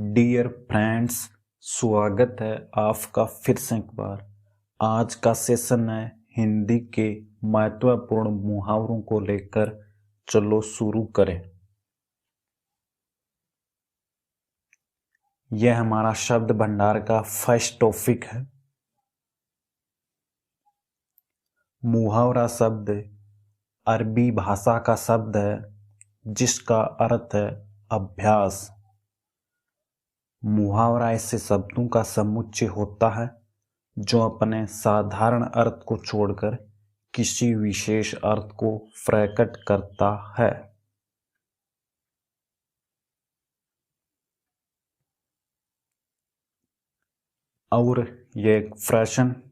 Dear friends, स्वागत है आपका फिर से एक बार। आज का सेशन है हिंदी के महत्वपूर्ण मुहावरों को लेकर। चलो शुरू करें। यह हमारा शब्द भंडार का फर्स्ट टॉपिक है। मुहावरा शब्द अरबी भाषा का शब्द है जिसका अर्थ है अभ्यास। मुहावरा ऐसे शब्दों का समुच्चय होता है जो अपने साधारण अर्थ को छोड़कर किसी विशेष अर्थ को प्रकट करता है। और यह प्रश्न,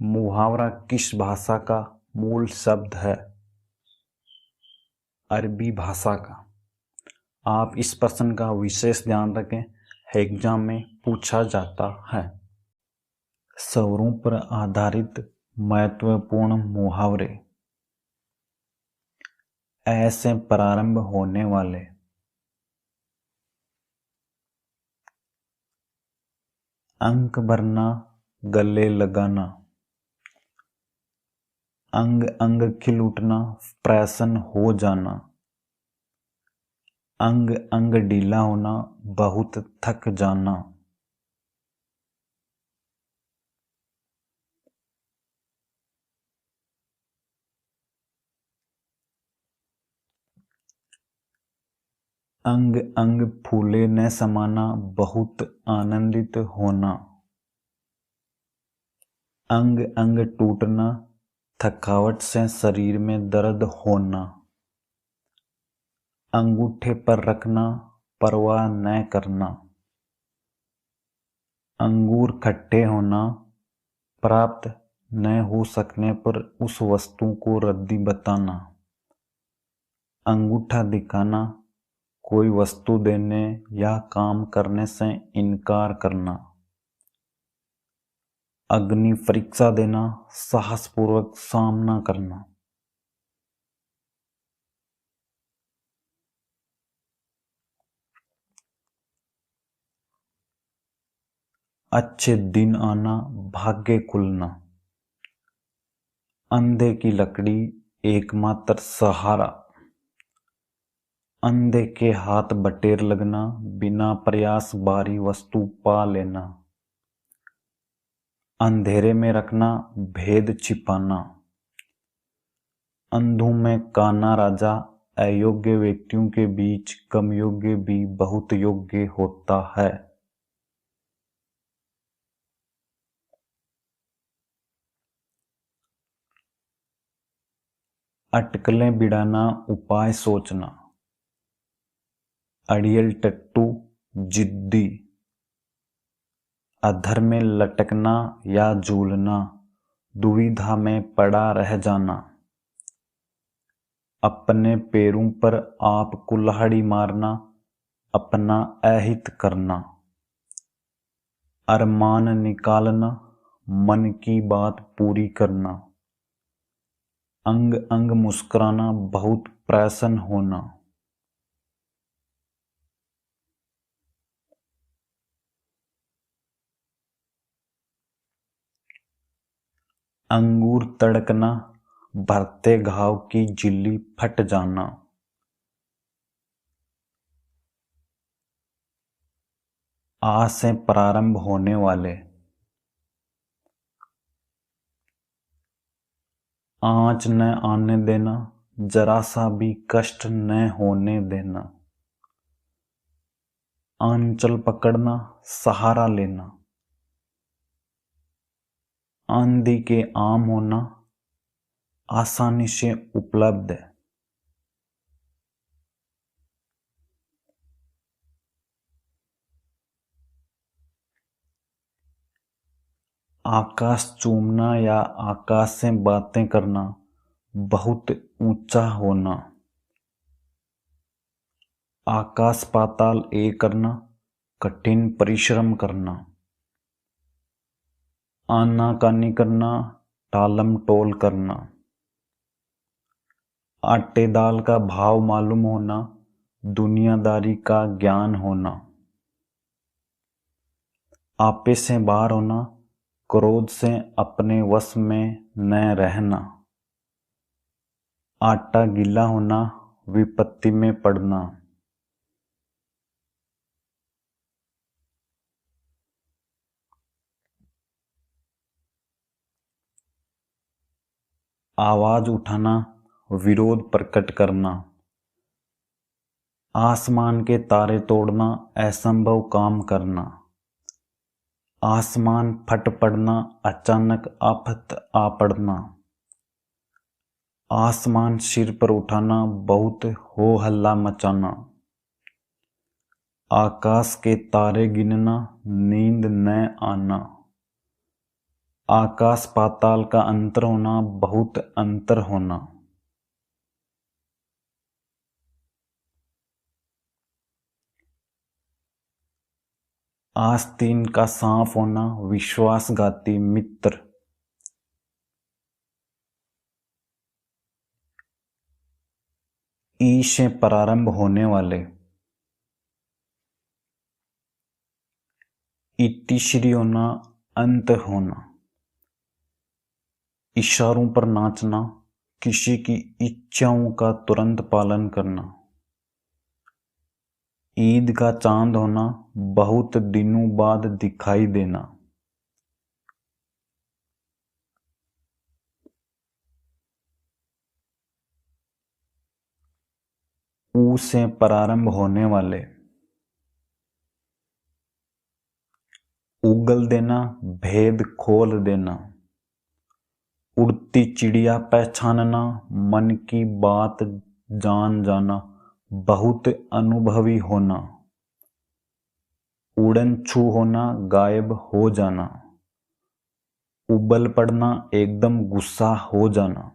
मुहावरा किस भाषा का मूल शब्द है? अरबी भाषा का। आप इस प्रश्न का विशेष ध्यान रखें, एग्जाम में पूछा जाता है। स्वरों पर आधारित महत्वपूर्ण मुहावरे। ऐसे प्रारंभ होने वाले। अंक भरना, गले लगाना। अंग अंग खिल उठना, प्रसन्न हो जाना। अंग अंग ढीला होना, बहुत थक जाना। अंग अंग फूले न समाना, बहुत आनंदित होना। अंग अंग टूटना, थकावट से शरीर में दर्द होना। अंगूठे पर रखना, परवाह न करना। अंगूर खट्टे होना, प्राप्त न हो सकने पर उस वस्तु को रद्दी बताना। अंगूठा दिखाना, कोई वस्तु देने या काम करने से इनकार करना। अग्नि परीक्षा देना, साहसपूर्वक सामना करना। अच्छे दिन आना, भाग्य खुलना। अंधे की लकड़ी, एकमात्र सहारा। अंधे के हाथ बटेर लगना, बिना प्रयास भारी वस्तु पा लेना। अंधेरे में रखना, भेद छिपाना। अंधों में काना राजा, अयोग्य व्यक्तियों के बीच कम योग्य भी बहुत योग्य होता है। अटकलें बिड़ाना, उपाय सोचना। अड़ियल टट्टू, जिद्दी। अधर में लटकना या झूलना, दुविधा में पड़ा रह जाना। अपने पैरों पर आप कुल्हाड़ी मारना, अपना अहित करना। अरमान निकालना, मन की बात पूरी करना। अंग अंग मुस्कुराना, बहुत प्रसन्न होना। अंगूर तड़कना, भरते घाव की झिल्ली फट जाना। आ से प्रारंभ होने वाले। आंच न आने देना, जरा सा भी कष्ट न होने देना। आंचल पकड़ना, सहारा लेना। आंधी के आम होना, आसानी से उपलब्ध है। आकाश चूमना या आकाश से बातें करना, बहुत ऊंचा होना। आकाश पाताल एक करना, कठिन परिश्रम करना। आनाकानी करना, टालम टोल करना। आटे दाल का भाव मालूम होना, दुनियादारी का ज्ञान होना, आपे से बाहर होना, क्रोध से अपने वश में न रहना, आटा गीला होना, विपत्ति में पड़ना, आवाज उठाना, विरोध प्रकट करना, आसमान के तारे तोड़ना, असंभव काम करना, आसमान फट पड़ना, अचानक आफत आ पड़ना, आसमान सिर पर उठाना, बहुत हो हल्ला मचाना, आकाश के तारे गिनना, नींद न आना, आकाश पाताल का अंतर होना, बहुत अंतर होना, आस्तीन का सांप होना, विश्वासघाती मित्र, ई से प्रारंभ होने वाले, इतिश्री होना, अंत होना, इशारों पर नाचना, किसी की इच्छाओं का तुरंत पालन करना, ईद का चांद होना, बहुत दिनों बाद दिखाई देना, ऊ से प्रारंभ होने वाले, उगल देना, भेद खोल देना, उड़ती चिड़िया पहचानना, मन की बात जान जाना, बहुत अनुभवी होना, उड़न छू होना, गायब हो जाना, उबल पड़ना, एकदम गुस्सा हो जाना,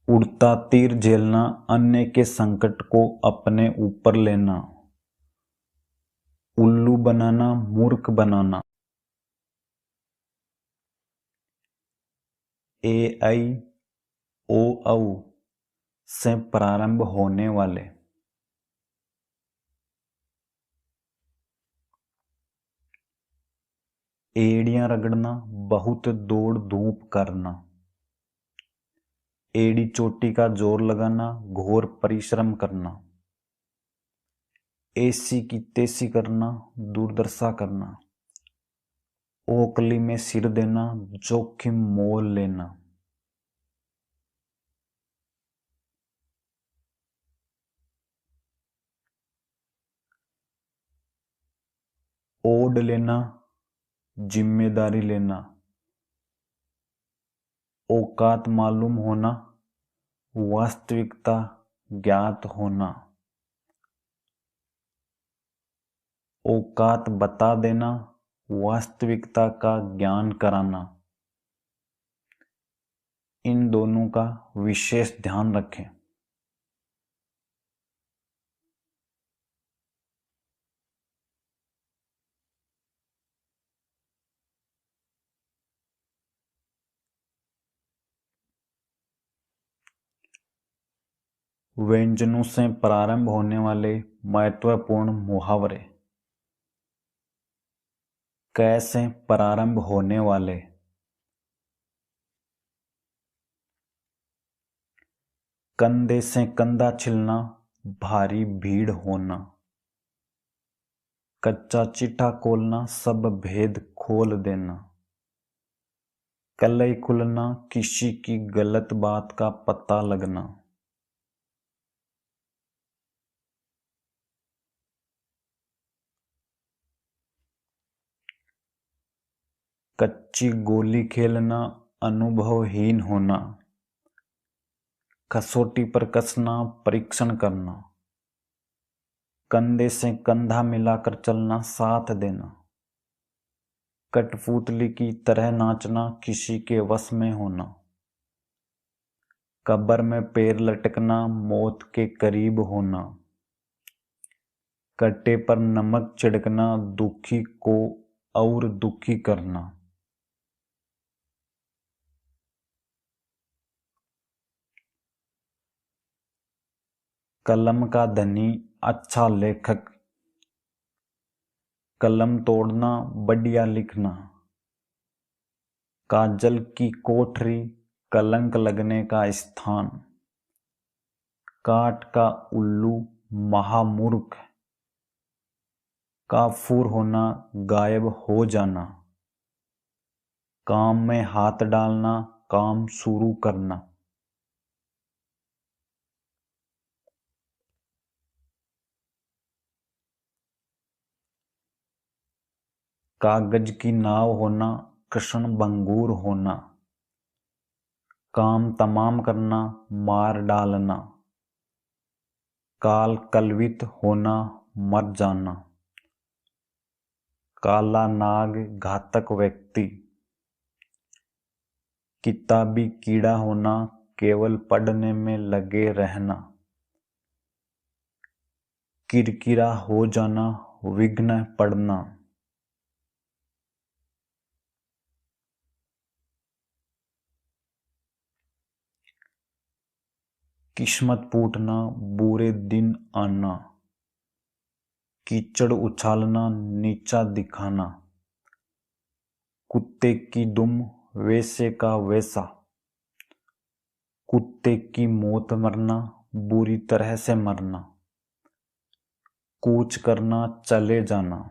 उड़ता तीर झेलना, अन्य के संकट को अपने ऊपर लेना, उल्लू बनाना, मूर्ख बनाना, ए आई ओ औ से प्रारंभ होने वाले, एड़ियां रगड़ना, बहुत दौड़ धूप करना, एड़ी चोटी का जोर लगाना, घोर परिश्रम करना, ऐसी की तैसी करना, दुर्दशा करना, ओकली में सिर देना, जोखिम मोल लेना, ओढ़ लेना, जिम्मेदारी लेना, औकात मालूम होना, वास्तविकता ज्ञात होना, औकात बता देना, वास्तविकता का ज्ञान कराना, इन दोनों का विशेष ध्यान रखें। व्यंजनों से प्रारंभ होने वाले महत्वपूर्ण मुहावरे, कैसे प्रारंभ होने वाले, कंधे से कंधा छिलना, भारी भीड़ होना, कच्चा चिट्ठा खोलना, सब भेद खोल देना, कलई खुलना, किसी की गलत बात का पता लगना, कच्ची गोली खेलना, अनुभवहीन होना, कसौटी पर कसना, परीक्षण करना, कंधे से कंधा मिलाकर चलना, साथ देना, कठपुतली की तरह नाचना, किसी के वश में होना, कब्र में पैर लटकना, मौत के करीब होना, कट्टे पर नमक छिड़कना, दुखी को और दुखी करना, कलम का धनी अच्छा लेखक, कलम तोड़ना बढ़िया लिखना, काजल की कोठरी कलंक लगने का स्थान, काठ का उल्लू महामूर्ख, काफूर होना गायब हो जाना, काम में हाथ डालना काम शुरू करना। कागज की नाव होना कृष्ण भंगूर होना, काम तमाम करना मार डालना, काल कलवित होना मर जाना, काला नाग घातक व्यक्ति, किताबी कीड़ा होना केवल पढ़ने में लगे रहना, किरकिरा हो जाना विघ्न पड़ना। किस्मत फूटना बुरे दिन आना, कीचड़ उछालना नीचा दिखाना, कुत्ते की दुम वैसे का वैसा, कुत्ते की मौत मरना बुरी तरह से मरना, कूच करना चले जाना,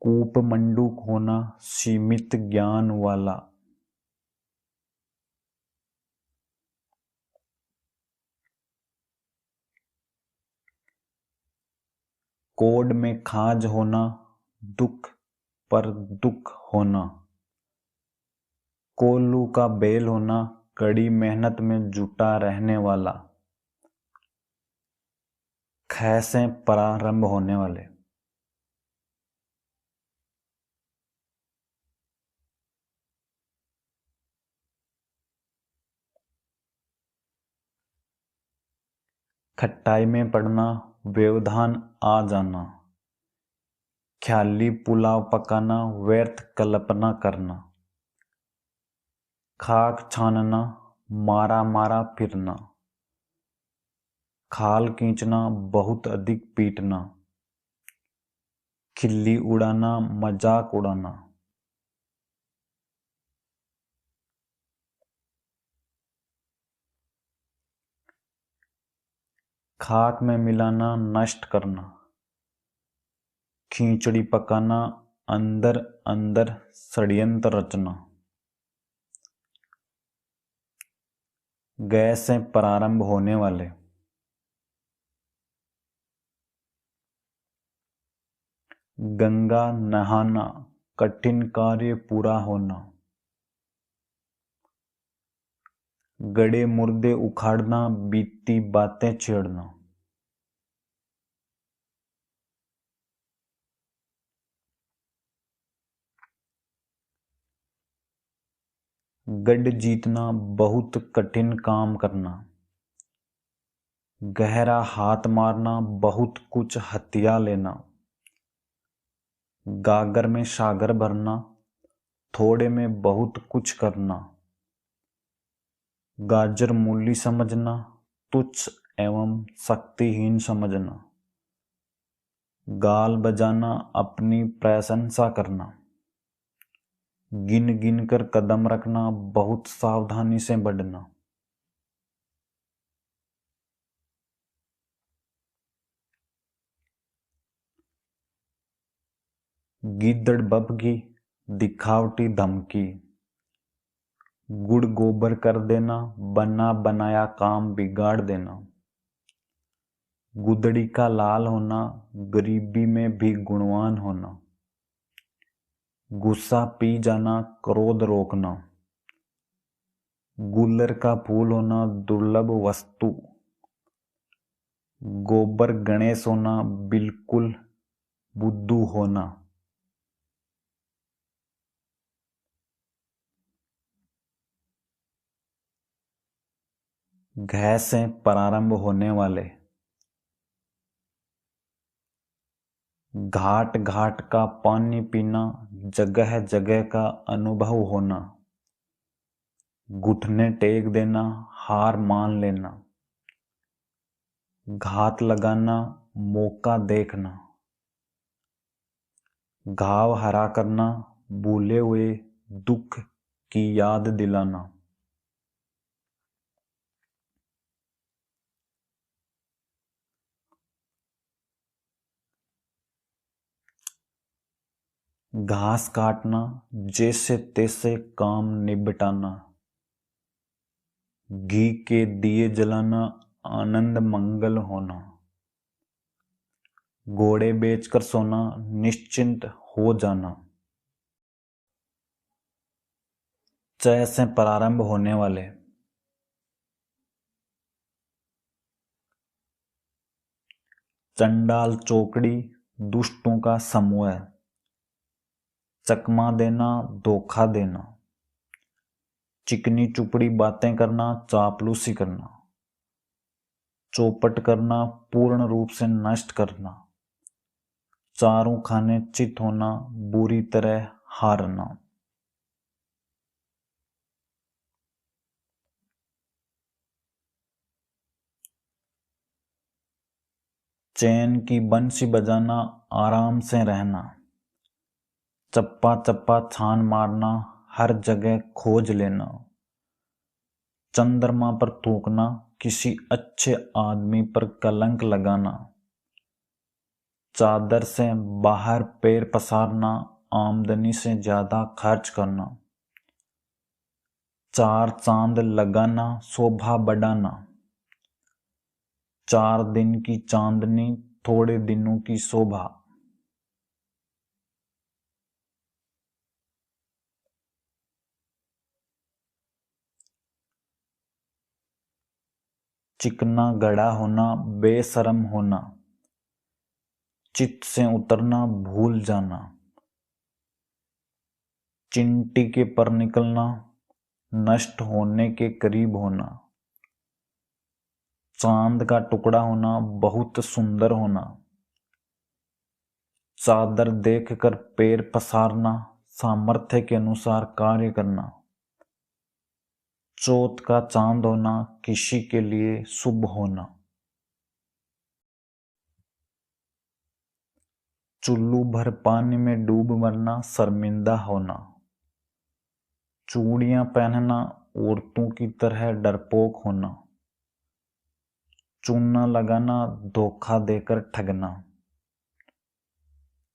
कूप मंडूक होना सीमित ज्ञान वाला, कोड में खाज होना दुख पर दुख होना, कोल्लू का बैल होना कड़ी मेहनत में जुटा रहने वाला, ख से प्रारंभ होने वाले। खट्टाई में पड़ना व्यवधान आ जाना, ख्याली पुलाव पकाना व्यर्थ कल्पना करना, खाक छानना मारा मारा फिरना, खाल खींचना बहुत अधिक पीटना, खिल्ली उड़ाना मजाक उड़ाना, खाक में मिलाना नष्ट करना, खींचड़ी पकाना अंदर अंदर षड्यंत्र रचना, गैस से प्रारंभ होने वाले, गंगा नहाना कठिन कार्य पूरा होना, गड़े मुर्दे उखाड़ना बीती बातें छेड़ना, गढ़ जीतना बहुत कठिन काम करना, गहरा हाथ मारना बहुत कुछ हथिया लेना, गागर में सागर भरना थोड़े में बहुत कुछ करना, गाजर मूली समझना तुच्छ एवं शक्तिहीन समझना, गाल बजाना अपनी प्रशंसा करना, गिन गिन कर कदम रखना बहुत सावधानी से बढ़ना, गीदड़ बबकी दिखावटी धमकी, गुड़ गोबर कर देना बना बनाया काम बिगाड़ देना, गुदड़ी का लाल होना गरीबी में भी गुणवान होना, गुस्सा पी जाना क्रोध रोकना, गुल्लर का फूल होना दुर्लभ वस्तु, गोबर गणेश होना बिल्कुल बुद्धू होना, घ से प्रारंभ होने वाले, घाट घाट का पानी पीना जगह जगह का अनुभव होना, घुटने टेक देना हार मान लेना, घात लगाना, मौका देखना। घाव हरा करना, भूले हुए दुख की याद दिलाना। घास काटना, जैसे तैसे काम निबटाना। घी के दिए जलाना, आनंद मंगल होना। घोड़े बेचकर सोना, निश्चिंत हो जाना। च से प्रारंभ होने वाले। चंडाल चौकड़ी, दुष्टों का समूह। चकमा देना, धोखा देना। चिकनी चुपड़ी बातें करना, चापलूसी करना। चौपट करना, पूर्ण रूप से नष्ट करना। चारों खाने चित होना, बुरी तरह हारना। चैन की बंसी बजाना, आराम से रहना। चप्पा चप्पा छान मारना, हर जगह खोज लेना। चंद्रमा पर थूकना, किसी अच्छे आदमी पर कलंक लगाना। चादर से बाहर पैर पसारना, आमदनी से ज्यादा खर्च करना। चार चांद लगाना, शोभा बढ़ाना। 4 दिन की चांदनी, थोड़े दिनों की शोभा। चिकना गड़ा होना, बेशरम होना। चित्त से उतरना, भूल जाना। चिंटी के पर निकलना, नष्ट होने के करीब होना। चांद का टुकड़ा होना, बहुत सुंदर होना। चादर देखकर पैर पसारना, सामर्थ्य के अनुसार कार्य करना। चौथ का चांद होना, किसी के लिए शुभ होना। चुल्लू भर पानी में डूब मरना, शर्मिंदा होना। चूड़ियां पहनना, औरतों की तरह डरपोक होना। चूना लगाना, धोखा देकर ठगना।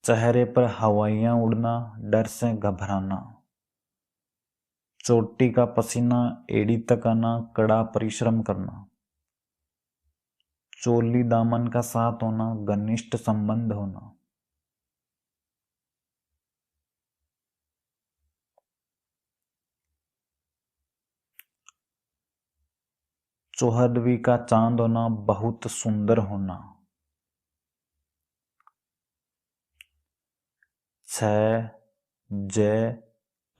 चेहरे पर हवाइयां उड़ना, डर से घबराना। चोटी का पसीना एड़ी तक आना, कड़ा परिश्रम करना। चोली दामन का साथ होना, घनिष्ठ संबंध होना। चौहदवी का चांद होना, बहुत सुंदर होना। 6 जय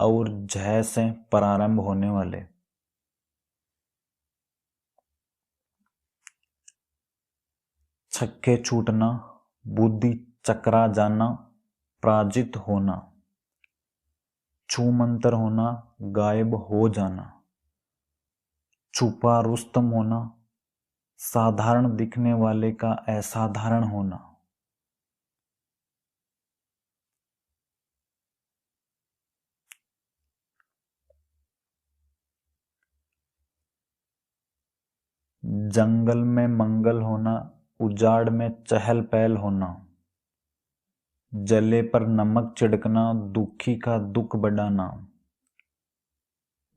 और झ से प्रारंभ होने वाले। छक्के छूटना, बुद्धि चकरा जाना, पराजित होना। छूमंतर होना, गायब हो जाना। छुपा रुस्तम होना, साधारण दिखने वाले का असाधारण होना। जंगल में मंगल होना, उजाड़ में चहल पहल होना। जले पर नमक छिड़कना, दुखी का दुख बढ़ाना।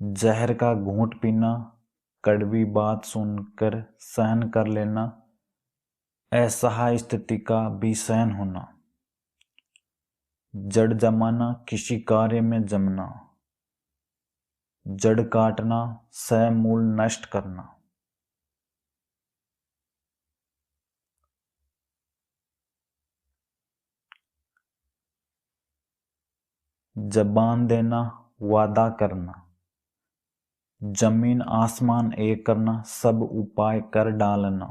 जहर का घूंट पीना, कड़वी बात सुनकर सहन कर लेना, असहाय स्थिति का भी सहन होना। जड़ जमाना, किसी कार्य में जमना। जड़ काटना, समूल नष्ट करना। जबान देना, वादा करना। जमीन आसमान एक करना, सब उपाय कर डालना।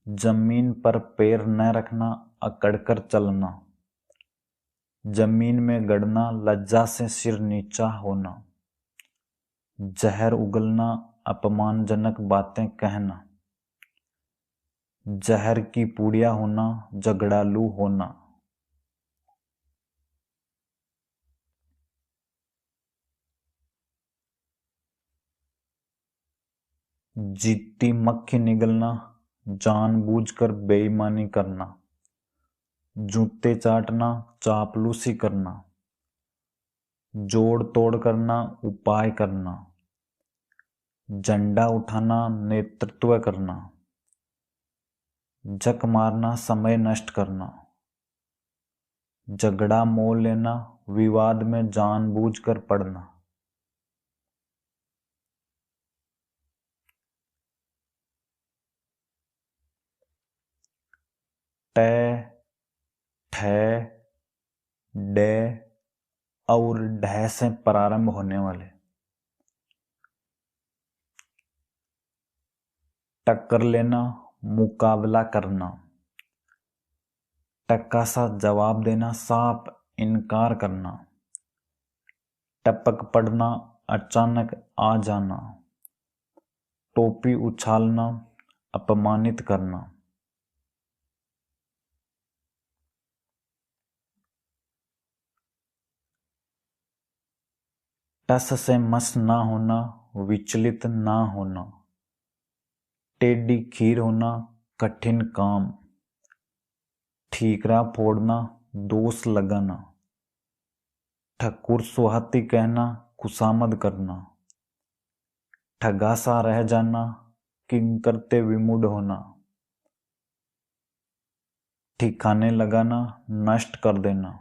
जमीन पर पैर न रखना, अकड़कर चलना। जमीन में गड़ना, लज्जा से सिर नीचा होना। जहर उगलना, अपमानजनक बातें कहना। जहर की पूड़िया होना, झगड़ालू होना। जीती मक्खी निगलना, जानबूझकर बेईमानी करना। जूते चाटना, चापलूसी करना। जोड़ तोड़ करना, उपाय करना। झंडा उठाना, नेतृत्व करना। जक मारना, समय नष्ट करना। झगड़ा मोल लेना, विवाद में जानबूझकर पड़ना। ट, ठ, डे और ढ से प्रारंभ होने वाले। टक्कर लेना, मुकाबला करना। टक्का सा जवाब देना, साफ इनकार करना। टपक पड़ना, अचानक आ जाना। टोपी उछालना, अपमानित करना। टस से मस ना होना, विचलित ना होना। टेढ़ी खीर होना, कठिन काम। ठीकरा फोड़ना, दोष लगाना। ठकुर सुहाती कहना, खुशामद करना। ठगा सा रह जाना, किंकरते विमूढ़ होना। ठिकाने लगाना, नष्ट कर देना।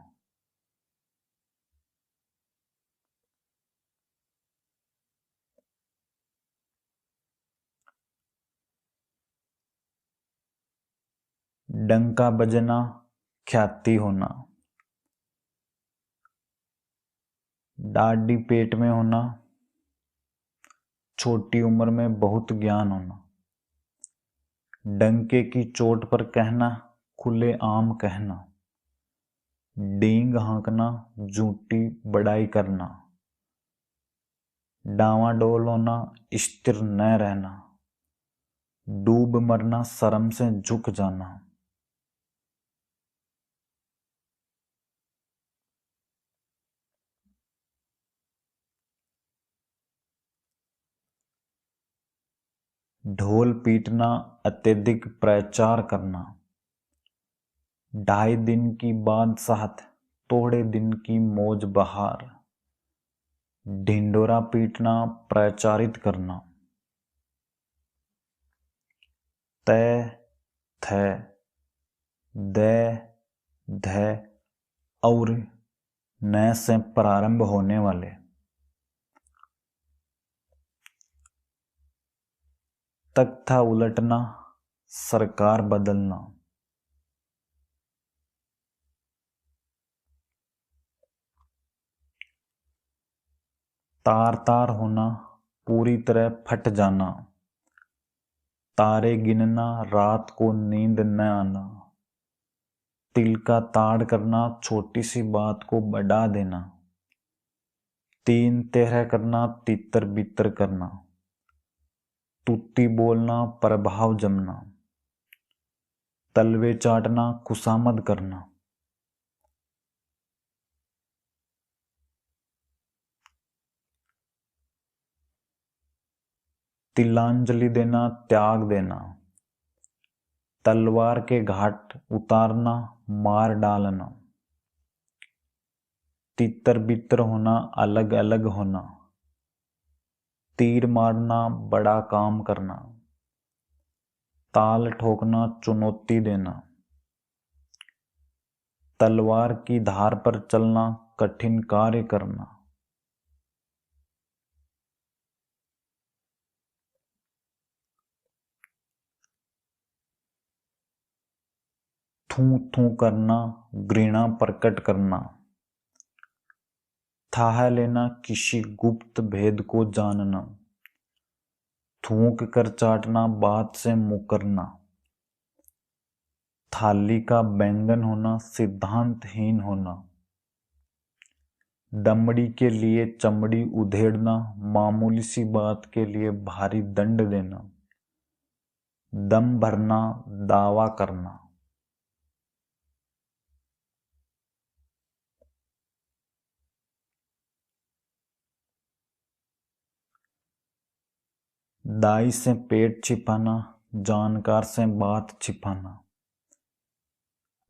डंका बजना, ख्याति होना। डाढ़ी पेट में होना, छोटी उम्र में बहुत ज्ञान होना। डंके की चोट पर कहना, खुले आम कहना। डींग हाँकना, झूठी बड़ाई करना। डावाडोल होना, स्थिर न रहना। डूब मरना, शर्म से झुक जाना। ढोल पीटना, अत्यधिक प्रचार करना। 2.5 दिन की बादशाहत, थोड़े दिन की मौज बहार। ढिंडोरा पीटना, प्रचारित करना। तय, थ, दे, ध और न से प्रारंभ होने वाले। तख्ता उलटना, सरकार बदलना। तार तार होना, पूरी तरह फट जाना। तारे गिनना, रात को नींद न आना। तिल का ताड़ करना, छोटी सी बात को बढ़ा देना। 3 तेरह करना, तितर बितर करना। तुत्ती बोलना, प्रभाव जमना। तलवे चाटना, खुशामद करना। तिलांजलि देना, त्याग देना। तलवार के घाट उतारना, मार डालना। तितर बितर होना, अलग अलग होना। तीर मारना, बड़ा काम करना। ताल ठोकना, चुनौती देना। तलवार की धार पर चलना, कठिन कार्य करना। थू थू करना, घृणा प्रकट करना। थाह लेना, किसी गुप्त भेद को जानना। थूक कर चाटना, बात से मुकरना। थाली का बैंगन होना, सिद्धांतहीन होना। दमड़ी के लिए चमड़ी उधेड़ना, मामूली सी बात के लिए भारी दंड देना। दम भरना, दावा करना। दाई से पेट छिपाना, जानकार से बात छिपाना।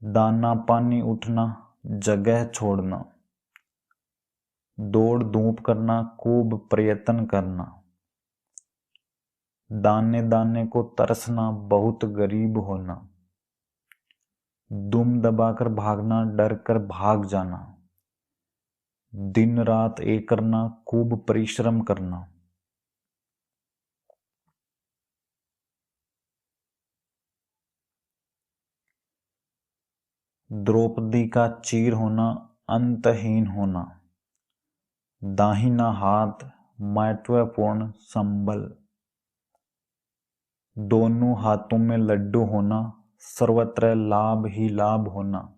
दाना पानी उठना, जगह छोड़ना। दौड़ धूप करना, खूब प्रयत्न करना। दाने दाने को तरसना, बहुत गरीब होना। दुम दबाकर भागना, डर कर भाग जाना। दिन रात एक करना, खूब परिश्रम करना। द्रौपदी का चीर होना, अंतहीन होना। दाहिना हाथ महत्वपूर्ण संबल। दोनों हाथों में लड्डू होना, सर्वत्र लाभ ही लाभ होना।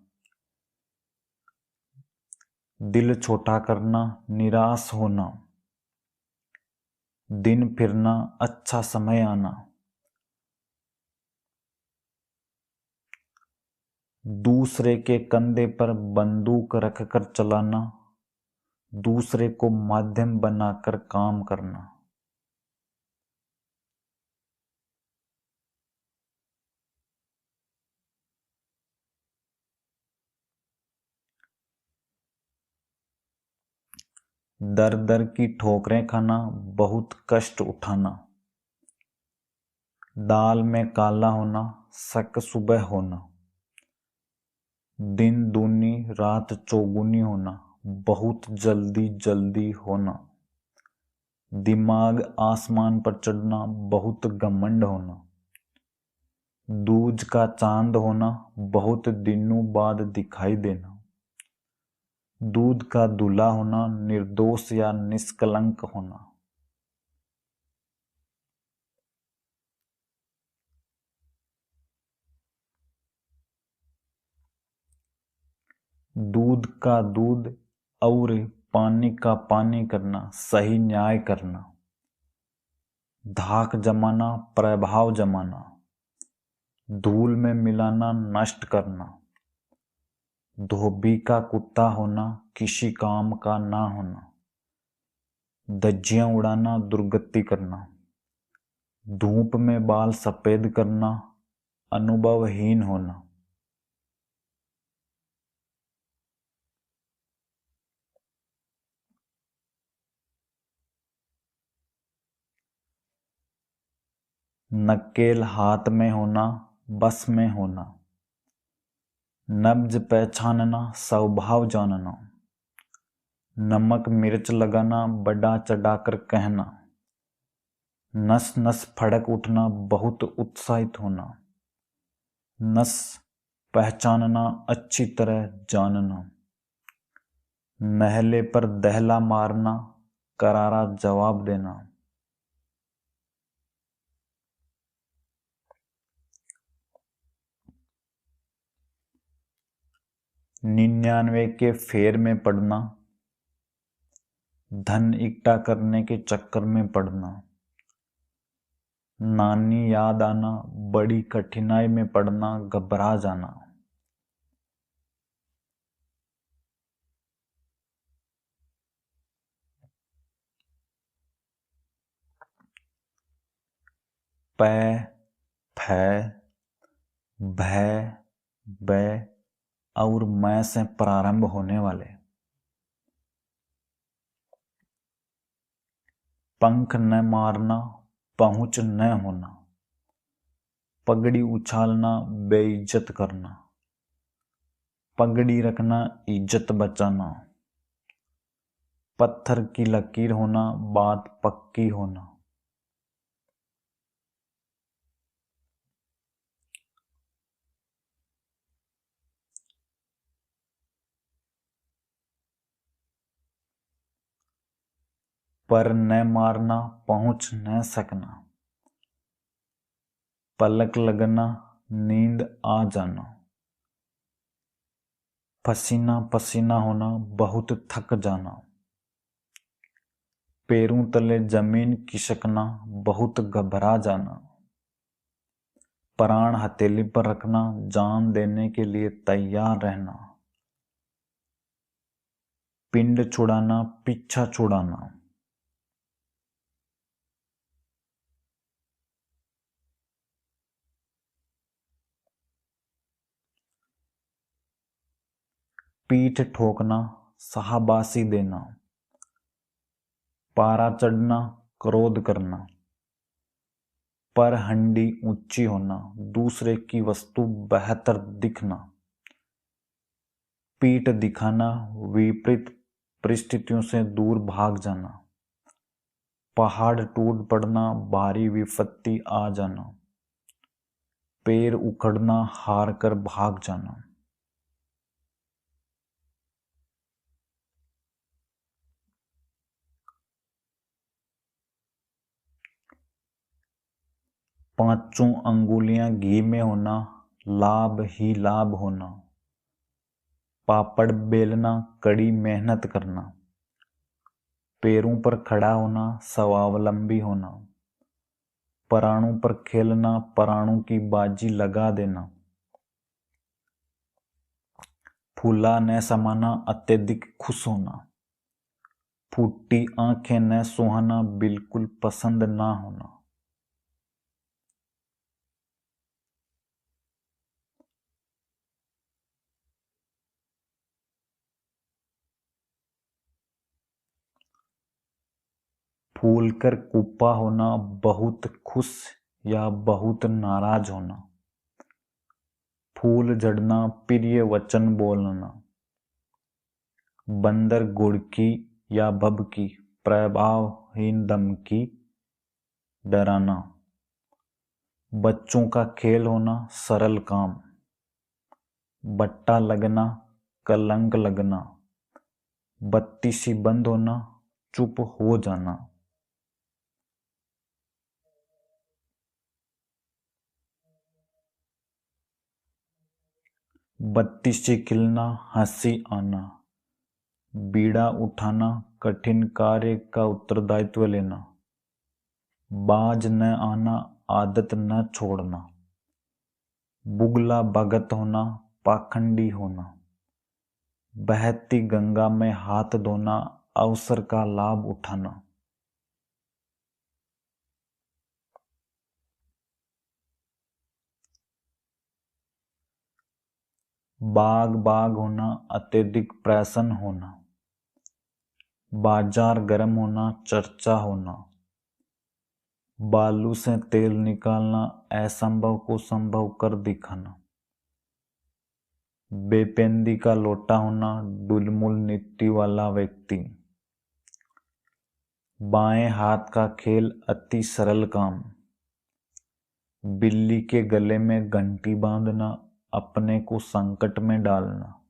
दिल छोटा करना, निराश होना। दिन फिरना, अच्छा समय आना। दूसरे के कंधे पर बंदूक रखकर चलाना, दूसरे को माध्यम बनाकर काम करना। दर दर की ठोकरें खाना, बहुत कष्ट उठाना। दाल में काला होना, शक सुबह होना। दिन दूनी रात चौगुनी होना, बहुत जल्दी जल्दी होना। दिमाग आसमान पर चढ़ना, बहुत घमंड होना। दूज का चांद होना, बहुत दिनों बाद दिखाई देना। दूध का दूल्हा होना, निर्दोष या निष्कलंक होना। दूध का दूध और पानी का पानी करना, सही न्याय करना। धाक जमाना, प्रभाव जमाना। धूल में मिलाना, नष्ट करना। धोबी का कुत्ता होना, किसी काम का ना होना। धज्जियां उड़ाना, दुर्गति करना। धूप में बाल सफेद करना, अनुभवहीन होना। नकेल हाथ में होना, बस में होना। नब्ज पहचानना, स्वभाव जानना। नमक मिर्च लगाना, बड़ा चढ़ाकर कहना। नस नस फड़क उठना, बहुत उत्साहित होना। नस पहचानना, अच्छी तरह जानना। नहले पर दहला मारना, करारा जवाब देना। 99 के फेर में पड़ना, धन इकट्ठा करने के चक्कर में पड़ना। नानी याद आना, बड़ी कठिनाई में पड़ना, घबरा जाना। प, फ, भ, ब और मैं से प्रारंभ होने वाले। पंख न मारना, पहुंच न होना। पगड़ी उछालना, बेइज्जत करना। पगड़ी रखना, इज्जत बचाना। पत्थर की लकीर होना, बात पक्की होना। पर न मारना, पहुंच न सकना। पलक लगना, नींद आ जाना। पसीना पसीना होना, बहुत थक जाना। पैरों तले जमीन खिसकना, बहुत घबरा जाना। प्राण हथेली पर रखना, जान देने के लिए तैयार रहना। पिंड छुड़ाना, पीछा छुड़ाना। पीठ ठोकना, शाबाशी देना। पारा चढ़ना, क्रोध करना। पर हंडी ऊंची होना, दूसरे की वस्तु बेहतर दिखना। पीठ दिखाना, विपरीत परिस्थितियों से दूर भाग जाना। पहाड़ टूट पड़ना, भारी विपत्ति आ जाना। पैर उखड़ना, हार कर भाग जाना। पांचों अंगुलियां घी में होना, लाभ ही लाभ होना। पापड़ बेलना, कड़ी मेहनत करना। पैरों पर खड़ा होना, स्वावलंबी होना। प्राणों पर खेलना, प्राणों की बाजी लगा देना। फूला न समाना, अत्यधिक खुश होना। फूटी आंखें न सुहाना, बिल्कुल पसंद ना होना। फूल कर कुप्पा होना, बहुत खुश या बहुत नाराज होना। फूल झड़ना, प्रिय वचन बोलना। बंदर गुड़की या भभकी, प्रभावहीन धमकी, डराना। बच्चों का खेल होना, सरल काम। बट्टा लगना, कलंक लगना। बत्ती सी बंद होना, चुप हो जाना। बत्ती से खिलना, हंसी आना। बीड़ा उठाना, कठिन कार्य का उत्तरदायित्व लेना। बाज न आना, आदत न छोड़ना। बुगला भगत होना, पाखंडी होना। बहती गंगा में हाथ धोना, अवसर का लाभ उठाना। बाग बाग होना, अत्यधिक प्रसन्न होना। बाजार गर्म होना, चर्चा होना। बालू से तेल निकालना, असंभव को संभव कर दिखाना। बेपेंदी का लोटा होना, डुलमुल नीति वाला व्यक्ति। बाएं हाथ का खेल, अति सरल काम। बिल्ली के गले में घंटी बांधना, अपने को संकट में डालना।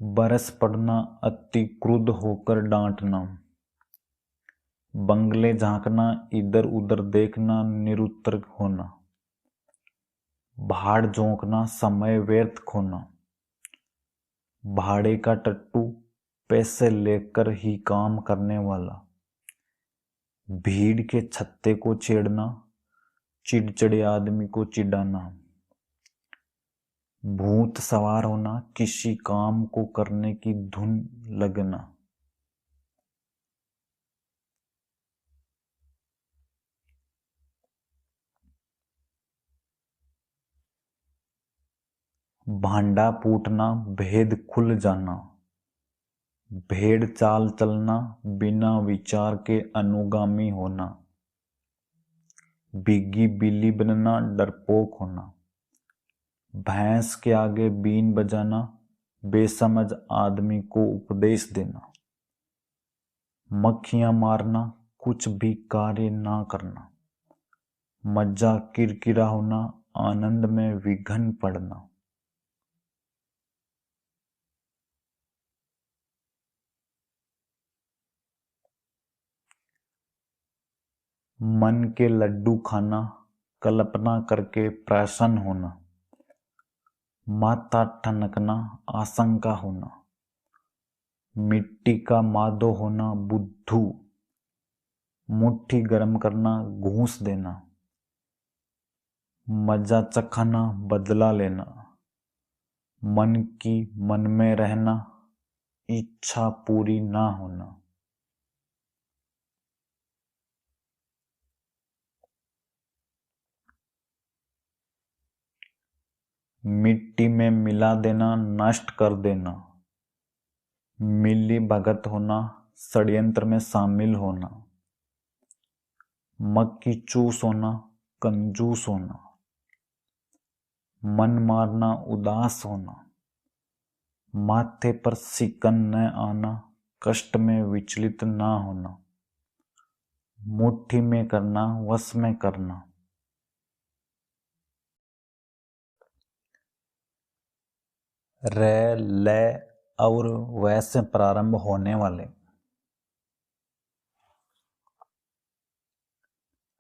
बरस पड़ना, अति क्रुद्ध होकर डांटना। बंगले झांकना, इधर उधर देखना, निरुत्तर होना। भाड़ झोंकना, समय व्यर्थ खोना। भाड़े का टट्टू, पैसे लेकर ही काम करने वाला। भीड़ के छत्ते को छेड़ना, चिड़चिड़े आदमी को चिढ़ाना। भूत सवार होना, किसी काम को करने की धुन लगना। भांडा फूटना, भेद खुल जाना। भेड़ चाल चलना, बिना विचार के अनुगामी होना। भीगी बिल्ली बनना, डरपोक होना। भैंस के आगे बीन बजाना, बेसमझ आदमी को उपदेश देना। मक्खियां मारना, कुछ भी कार्य ना करना। मज्जा किरकिरा होना, आनंद में विघन पड़ना। मन के लड्डू खाना, कल्पना करके प्रसन्न होना। माथा ठनकना, आशंका होना। मिट्टी का मादो होना बुद्धू, मुट्ठी गर्म करना घूंस देना, मजा चखाना बदला लेना, मन की मन में रहना, इच्छा पूरी ना होना। मिट्टी में मिला देना नष्ट कर देना, मिली भगत होना षड्यंत्र में शामिल होना, मक्खी चूस होना कंजूस होना, मन मारना उदास होना, माथे पर सिकन न आना कष्ट में विचलित ना होना, मुट्ठी में करना वश में करना। र ल और वै से प्रारंभ होने वाले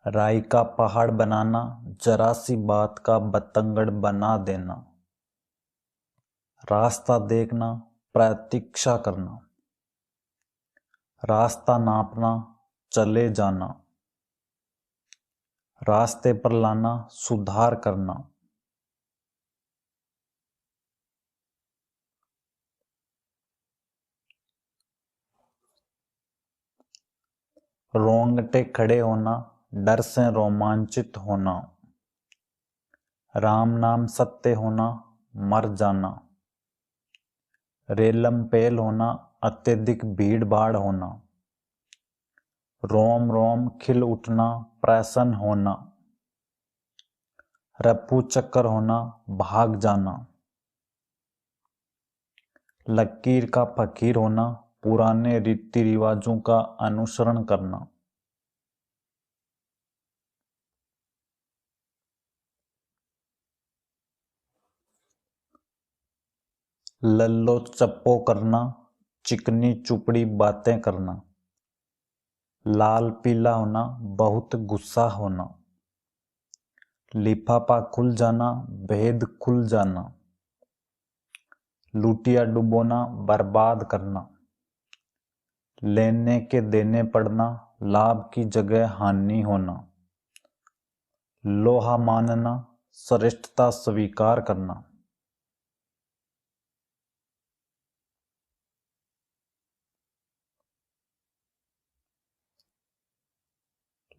राई का पहाड़ बनाना, जरा सी बात का बतंगड़ बना देना, रास्ता देखना प्रतीक्षा करना, रास्ता नापना चले जाना, रास्ते पर लाना सुधार करना, रोंगटे खड़े होना डर से रोमांचित होना, राम नाम सत्य होना मर जाना, रेलम पेल होना अत्यधिक भीड़ भाड़ होना, रोम रोम खिल उठना प्रसन्न होना, रफू चक्कर होना भाग जाना, लकीर का फकीर होना पुराने रीति रिवाजों का अनुसरण करना, लल्लो चप्पो करना चिकनी चुपड़ी बातें करना, लाल पीला होना बहुत गुस्सा होना, लिफाफा खुल जाना भेद खुल जाना, लुटिया डुबोना बर्बाद करना, लेने के देने पड़ना लाभ की जगह हानि होना, लोहा मानना श्रेष्ठता स्वीकार करना,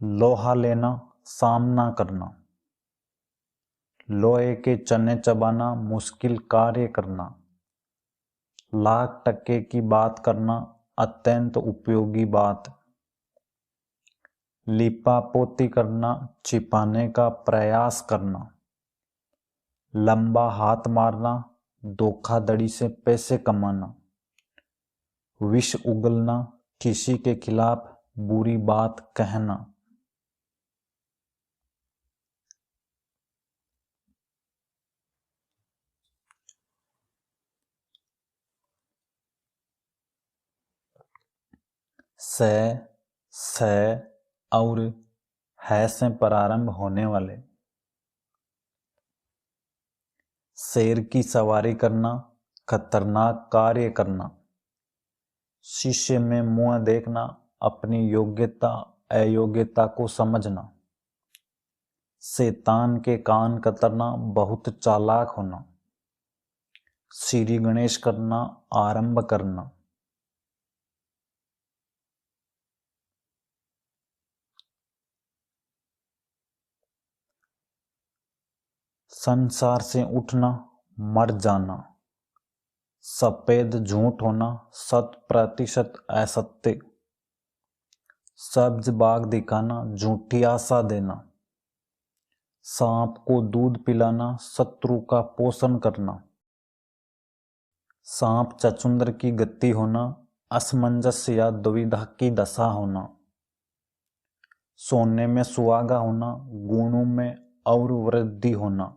लोहा लेना सामना करना, लोहे के चने चबाना मुश्किल कार्य करना, लाख टके की बात करना अत्यंत उपयोगी बात, लिपा पोती करना छिपाने का प्रयास करना, लंबा हाथ मारना धोखाधड़ी से पैसे कमाना, विष उगलना किसी के खिलाफ बुरी बात कहना, से और है से प्रारंभ होने वाले शेर की सवारी करना खतरनाक कार्य करना, शीशे में मुंह देखना अपनी योग्यता अयोग्यता को समझना, शैतान के कान कतरना बहुत चालाक होना, श्री गणेश करना आरंभ करना, संसार से उठना मर जाना, सफेद झूठ होना 100% असत्य, सब्ज बाग दिखाना झूठी आशा देना, सांप को दूध पिलाना शत्रु का पोषण करना, सांप चचुंदर की गति होना असमंजस या दुविधा की दशा होना, सोने में सुहागा होना गुणों में और वृद्धि होना,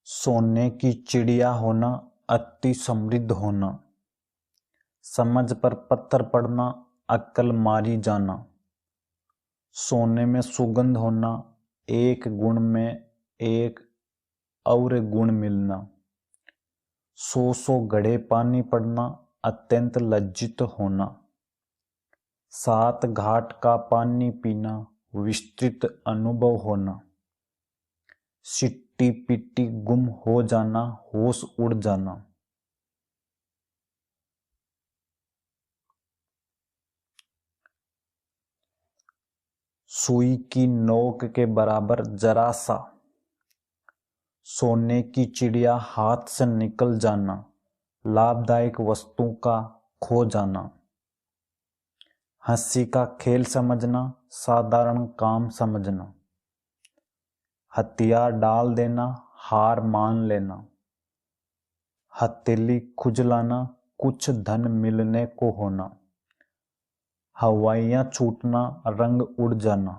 सोने की चिड़िया होना अति समृद्ध होना, समझ पर पत्थर पड़ना अक्ल मारी जाना, सोने में सुगंध होना एक गुण में एक और गुण मिलना, सौ घड़े पानी पड़ना, अत्यंत लज्जित होना, 7 घाट का पानी पीना, विस्तृत अनुभव होना, सिट्टी पिट्टी गुम हो जाना, होश उड़ जाना। सुई की नोक के बराबर जरा सा, सोने की चिड़िया हाथ से निकल जाना, लाभदायक वस्तु का खो जाना, हंसी का खेल समझना, साधारण काम समझना, हथियार डाल देना, हार मान लेना, हथेली खुजलाना, कुछ धन मिलने को होना, हवाइयां छूटना, रंग उड़ जाना।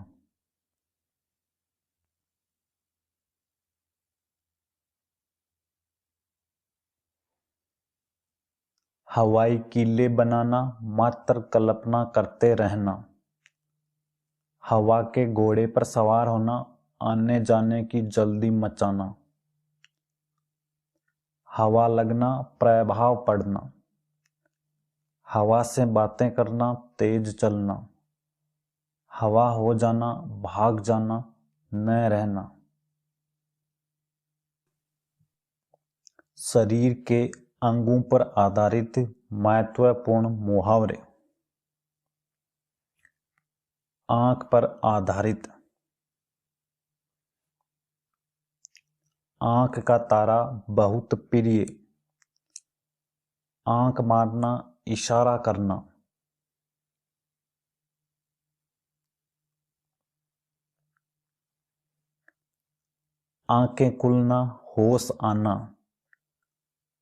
हवाई किले बनाना, मात्र कल्पना करते रहना, हवा के घोड़े पर सवार होना, आने जाने की जल्दी मचाना, हवा लगना, प्रभाव पड़ना, हवा से बातें करना, तेज चलना, हवा हो जाना, भाग जाना, न रहना। शरीर के अंगों पर आधारित महत्वपूर्ण मुहावरे। आंख पर आधारित। आंख का तारा बहुत प्रिय, आंख मारना, इशारा करना, आंखें खुलना, होश आना,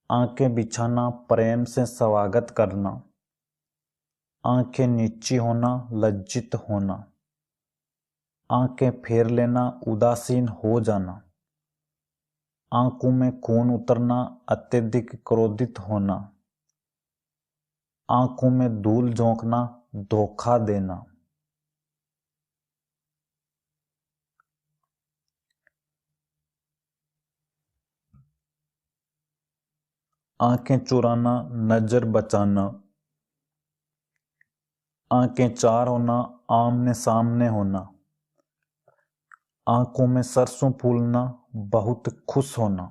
आंखें बिछाना, प्रेम से स्वागत करना, आंखें नीची होना, लज्जित होना, आंखें फेर लेना, उदासीन हो जाना, आंखों में खून उतरना, अत्यधिक क्रोधित होना, आंखों में धूल झोंकना, धोखा देना, आंखें चुराना, नजर बचाना, आंखें चार होना, आमने सामने होना, आंखों में सरसों फूलना, बहुत खुश होना,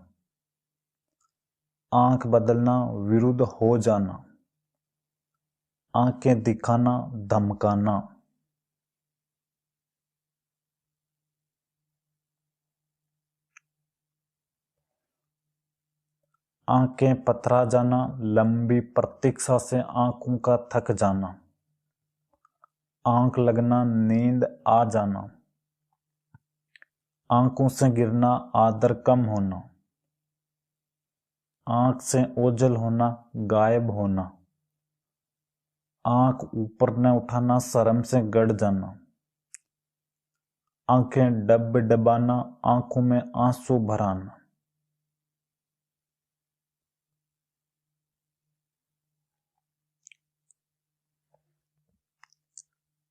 आंख बदलना, विरुद्ध हो जाना, आंखें दिखाना, धमकाना, आंखें पथरा जाना, लंबी प्रतीक्षा से आंखों का थक जाना, आंख लगना, नींद आ जाना, आंखों से गिरना, आदर कम होना, आंख से ओझल होना, गायब होना, आंख ऊपर न उठाना, शर्म से गड़ जाना, आंखें डब डबाना, आंखों में आंसू भराना,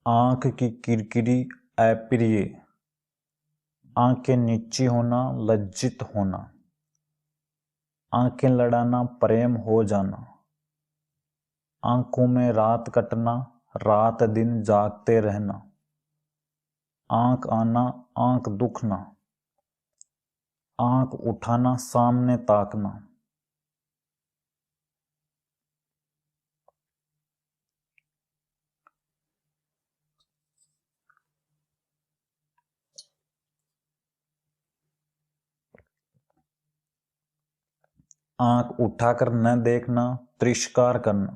आंख की किरकिरी, अप्रिय, आंखें नीची होना, लज्जित होना, आंखें लड़ाना, प्रेम हो जाना, आंखों में रात कटना, रात दिन जागते रहना, आंख आना, आंख दुखना, आंख उठाना, सामने ताकना, आंख उठाकर न देखना, तिरस्कार करना,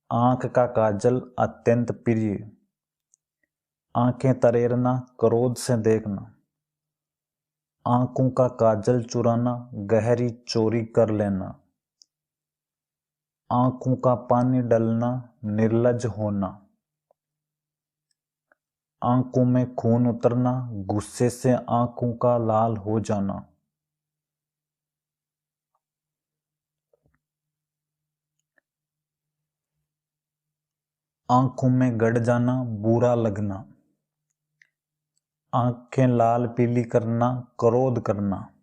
आंख का काजल, अत्यंत प्रिय, आंखें तरेरना, क्रोध से देखना, आंखों का काजल चुराना, गहरी चोरी कर लेना, आंखों का पानी डलना, निर्लज होना, आंखों में खून उतरना, गुस्से से आंखों का लाल हो जाना, आंखों में गड़ जाना, बुरा लगना, आंखें लाल पीली करना, क्रोध करना।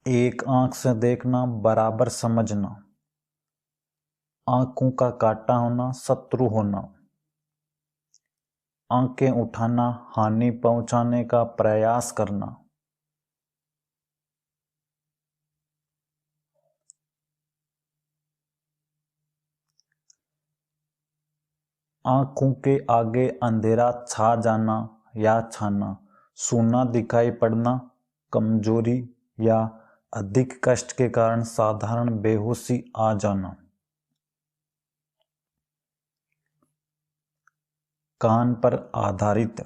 एक आंख से देखना, बराबर समझना। आंखों का काटा होना, शत्रु होना। आंखें उठाना, हानि पहुंचाने का प्रयास करना। आंखों के आगे अंधेरा छा जाना या छाना, सूना दिखाई पड़ना, कमजोरी या अधिक कष्ट के कारण साधारण बेहोशी आ जाना। कान पर आधारित।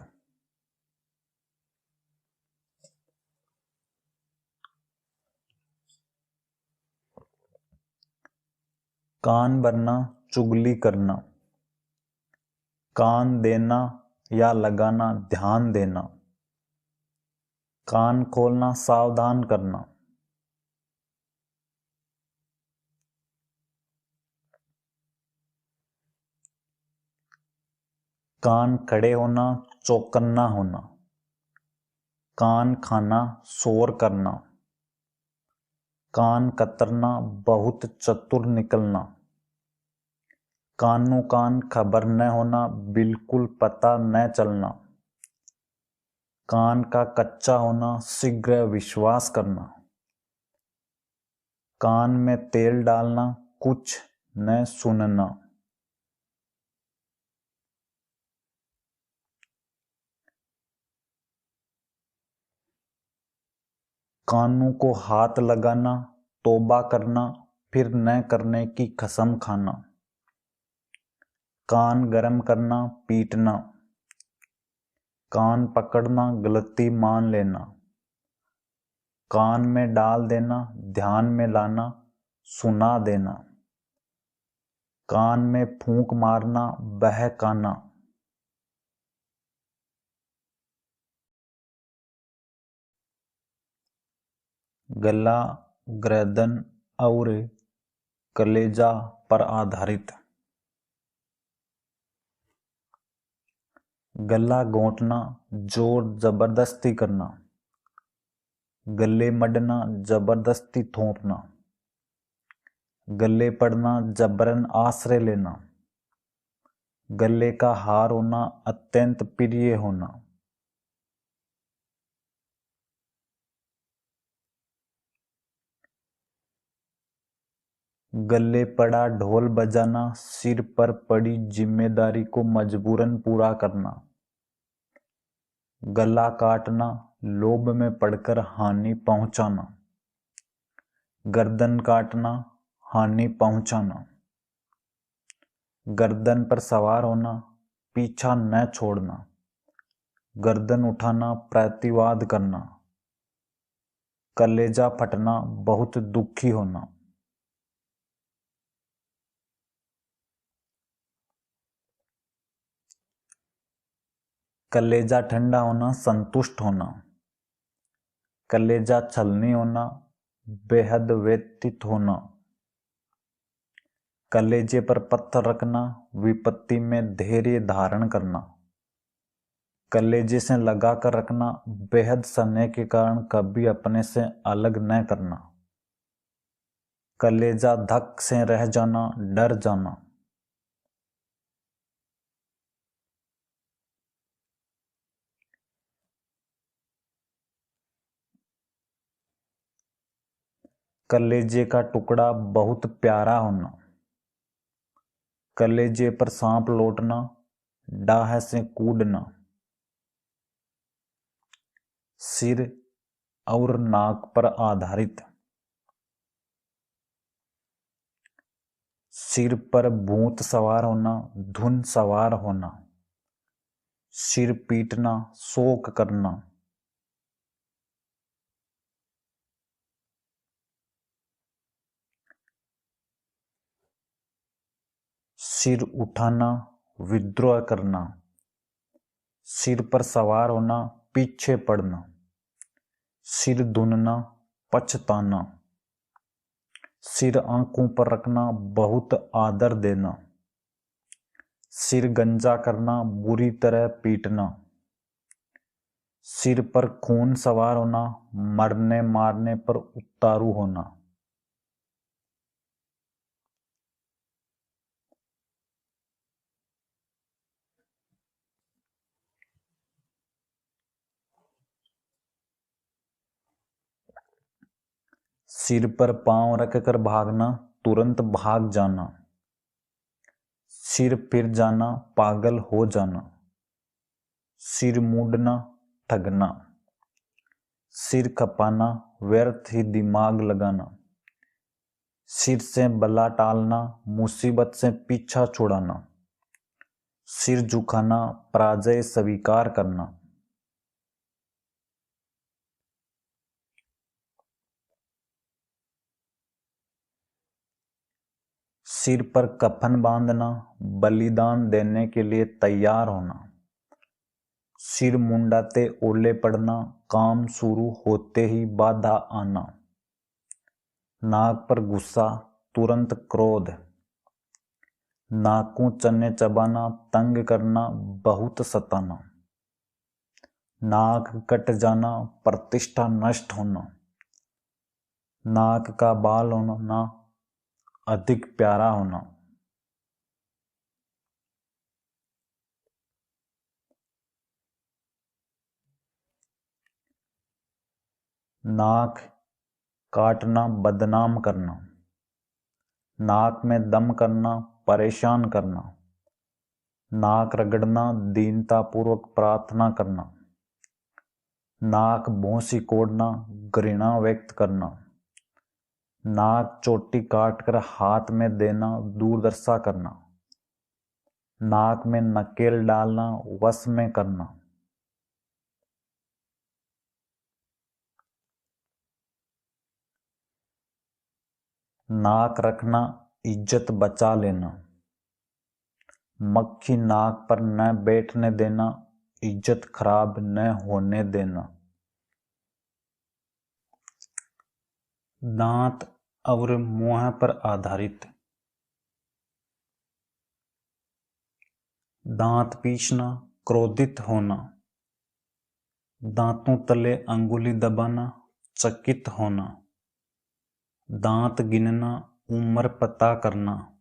कान भरना, चुगली करना। कान देना या लगाना, ध्यान देना। कान खोलना, सावधान करना। कान खड़े होना, चौकन्ना होना। कान खाना, शोर करना। कान कतरना, बहुत चतुर निकलना। कानों कान खबर न होना, बिल्कुल पता न चलना। कान का कच्चा होना, शीघ्र विश्वास करना। कान में तेल डालना, कुछ न सुनना। कानों को हाथ लगाना, तौबा करना, फिर न करने की कसम खाना। कान गरम करना, पीटना। कान पकड़ना, गलती मान लेना। कान में डाल देना, ध्यान में लाना, सुना देना। कान में फूंक मारना, बहकाना। गला, गर्दन और कलेजा पर आधारित। गला घोंटना, जोर जबरदस्ती करना। गले मडना, जबरदस्ती थोपना। गले पड़ना, जबरन आश्रय लेना। गले का हार होना, अत्यंत प्रिय होना। गले पड़ा ढोल बजाना, सिर पर पड़ी जिम्मेदारी को मजबूरन पूरा करना। गला काटना, लोभ में पड़कर हानि पहुंचाना। गर्दन काटना, हानि पहुंचाना। गर्दन पर सवार होना, पीछा न छोड़ना। गर्दन उठाना, प्रतिवाद करना। कलेजा फटना, बहुत दुखी होना। कलेजा ठंडा होना, संतुष्ट होना। कलेजा छलनी होना, बेहद व्यतीत होना। कलेजे पर पत्थर रखना, विपत्ति में धैर्य धारण करना। कलेजे से लगा कर रखना, बेहद स्नेह के कारण कभी अपने से अलग न करना। कलेजा धक से रह जाना, डर जाना। कलेजे का टुकड़ा बहुत प्यारा होना। कलेजे पर सांप लौटना, डाह से कूदना। सिर और नाक पर आधारित। सिर पर भूत सवार होना, धुन सवार होना। सिर पीटना, शोक करना। सिर उठाना, विद्रोह करना। सिर पर सवार होना, पीछे पड़ना। सिर धुनना, पछताना। सिर आंखों पर रखना, बहुत आदर देना। सिर गंजा करना, बुरी तरह पीटना। सिर पर खून सवार होना, मरने मारने पर उतारू होना। सिर पर पांव रखकर भागना, तुरंत भाग जाना। सिर फिर जाना, पागल हो जाना। सिर मूंडना, ठगना। सिर खपाना, व्यर्थ ही दिमाग लगाना। सिर से बला टालना, मुसीबत से पीछा छुड़ाना। सिर झुकाना, पराजय स्वीकार करना। सिर पर कफन बांधना, बलिदान देने के लिए तैयार होना। सिर मुंडाते ओले पड़ना, काम शुरू होते ही बाधा आना। नाक पर गुस्सा, तुरंत क्रोध। नाकू चने चबाना, तंग करना, बहुत सताना। नाक कट जाना, प्रतिष्ठा नष्ट होना। नाक का बाल होना, अधिक प्यारा होना। नाक काटना, बदनाम करना। नाक में दम करना, परेशान करना। नाक रगड़ना, दीनतापूर्वक प्रार्थना करना। नाक मुंह सिकोड़ना, घृणा व्यक्त करना। नाक चोटी काटकर हाथ में देना, दुर्दशा करना। नाक में नकेल डालना, वश में करना। नाक रखना, इज्जत बचा लेना। मक्खी नाक पर न बैठने देना, इज्जत खराब न होने देना। दांत और मुंह पर आधारित। दांत पीसना, क्रोधित होना। दांतों तले अंगुली दबाना, चकित होना। दांत गिनना, उम्र पता करना।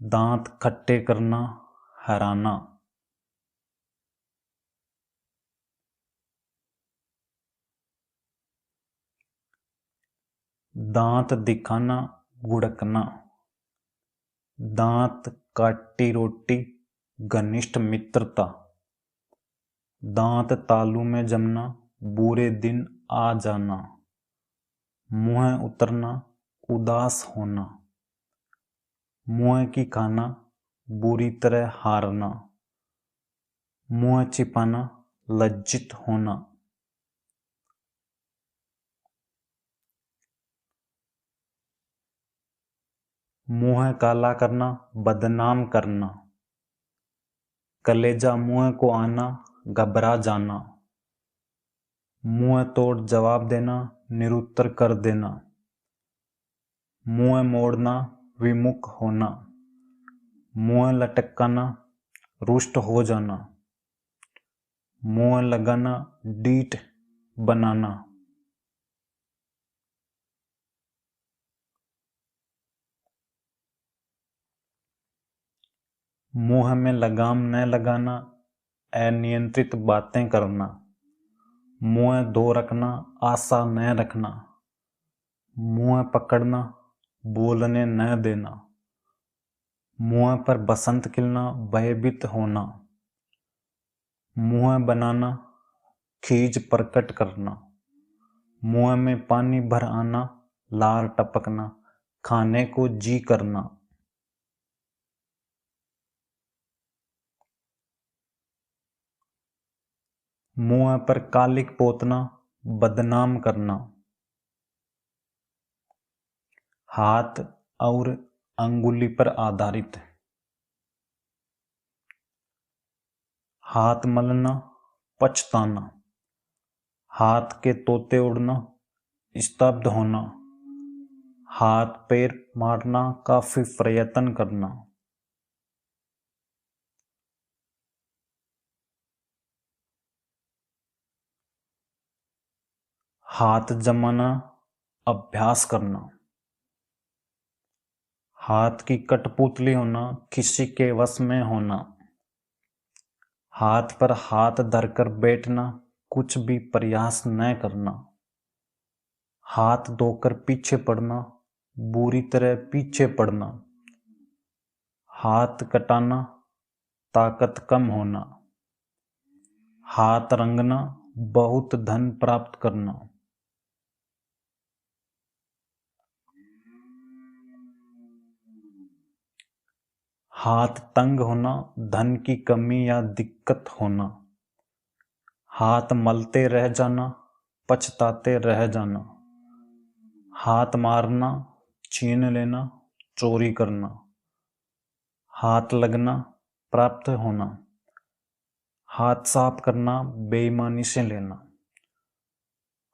दांत खट्टे करना, हराना। दांत दिखाना, गुड़कना। दांत काटी रोटी, घनिष्ठ मित्रता। दांत तालू में जमना, बुरे दिन आ जाना। मुंह उतरना, उदास होना। मुंह की खाना, बुरी तरह हारना। मुंह छिपाना, लज्जित होना। मुंह काला करना, बदनाम करना। कलेजा मुंह को आना, घबरा जाना। मुंह तोड़ जवाब देना, निरुत्तर कर देना। मुंह मोड़ना, विमुख होना। मुंह लटकाना, रुष्ट हो जाना। मुंह लगाना, डीठ बनाना। मुंह में लगाम न लगाना, अनियंत्रित बातें करना। मुंह धो रखना, आशा न रखना। मुंह पकड़ना, बोलने न देना। मुंह पर बसंत खिलना, भयभीत होना। मुंह बनाना, खीज प्रकट करना। मुंह में पानी भर आना, लार टपकना, खाने को जी करना। मुंह पर कालिक पोतना, बदनाम करना। हाथ और अंगुली पर आधारित। हाथ मलना, पछताना। हाथ के तोते उड़ना, स्तब्ध होना। हाथ पैर मारना, काफी प्रयत्न करना। हाथ जमाना, अभ्यास करना। हाथ की कठपुतली होना, किसी के वश में होना। हाथ पर हाथ धरकर बैठना, कुछ भी प्रयास न करना। हाथ धोकर पीछे पड़ना, बुरी तरह पीछे पड़ना। हाथ कटाना, ताकत कम होना। हाथ रंगना, बहुत धन प्राप्त करना। हाथ तंग होना, धन की कमी या दिक्कत होना। हाथ मलते रह जाना, पछताते रह जाना। हाथ मारना, छीन लेना, चोरी करना। हाथ लगना, प्राप्त होना। हाथ साफ करना, बेईमानी से लेना।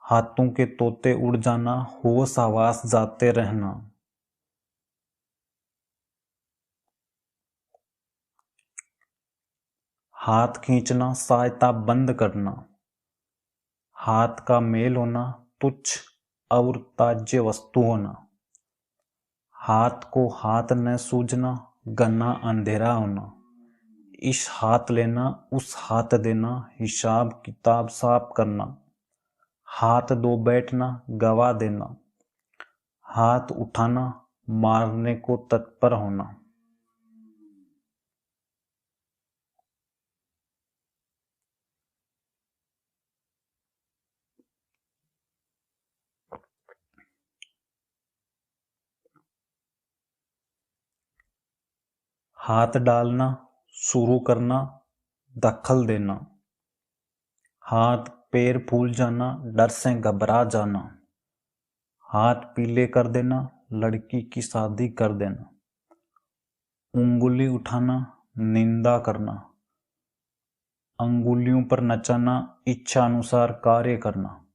हाथों के तोते उड़ जाना, होश हवास जाते रहना। हाथ खींचना, सहायता बंद करना। हाथ का मेल होना, तुच्छ और त्याज्य वस्तु होना। हाथ को हाथ न सूझना, घना अंधेरा होना। इस हाथ लेना, उस हाथ देना, हिसाब किताब साफ करना। हाथ दो बैठना, गवा देना। हाथ उठाना, मारने को तत्पर होना। हाथ डालना, शुरू करना, दखल देना। हाथ पैर फूल जाना, डर से घबरा जाना। हाथ पीले कर देना, लड़की की शादी कर देना। उंगली उठाना, निंदा करना। अंगुलियों पर नचाना, इच्छा अनुसार कार्य करना।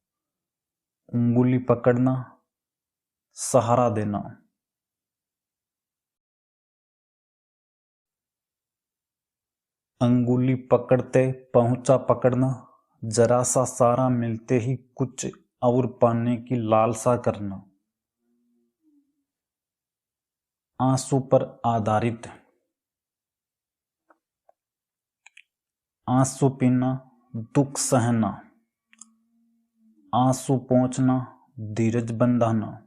उंगली पकड़ना, सहारा देना। अंगुली पकड़ते पहुंचा पकड़ना, जरा सा सारा मिलते ही कुछ और पाने की लालसा करना। आंसू पर आधारित। आंसू पीना, दुख सहना। आंसू पहुंचना, धीरज बंधाना।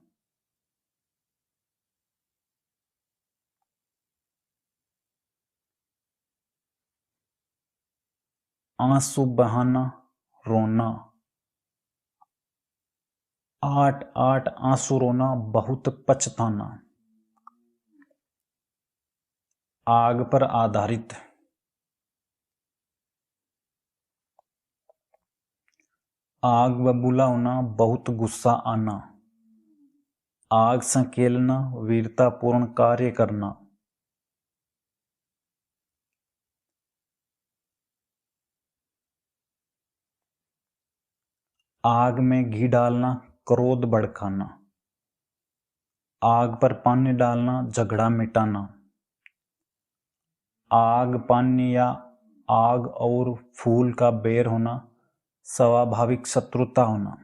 आंसू बहाना, रोना। 8 आंसू रोना, बहुत पछताना। आग पर आधारित। आग बबूला होना, बहुत गुस्सा आना। आग संकेलना, वीरतापूर्ण कार्य करना। आग में घी डालना, क्रोध भड़काना। आग पर पानी डालना, झगड़ा मिटाना। आग पानी या आग और फूल का बैर होना, स्वाभाविक शत्रुता होना।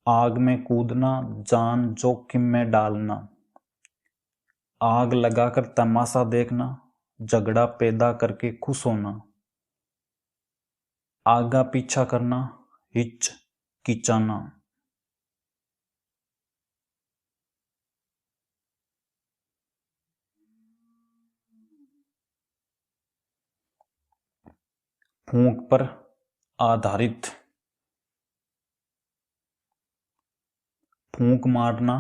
आग में कूदना, जान जोखिम में डालना। आग लगाकर तमाशा देखना, झगड़ा पैदा करके खुश होना। आगा पीछा करना, हिचकिचाना। फूंक पर आधारित। फूंक मारना,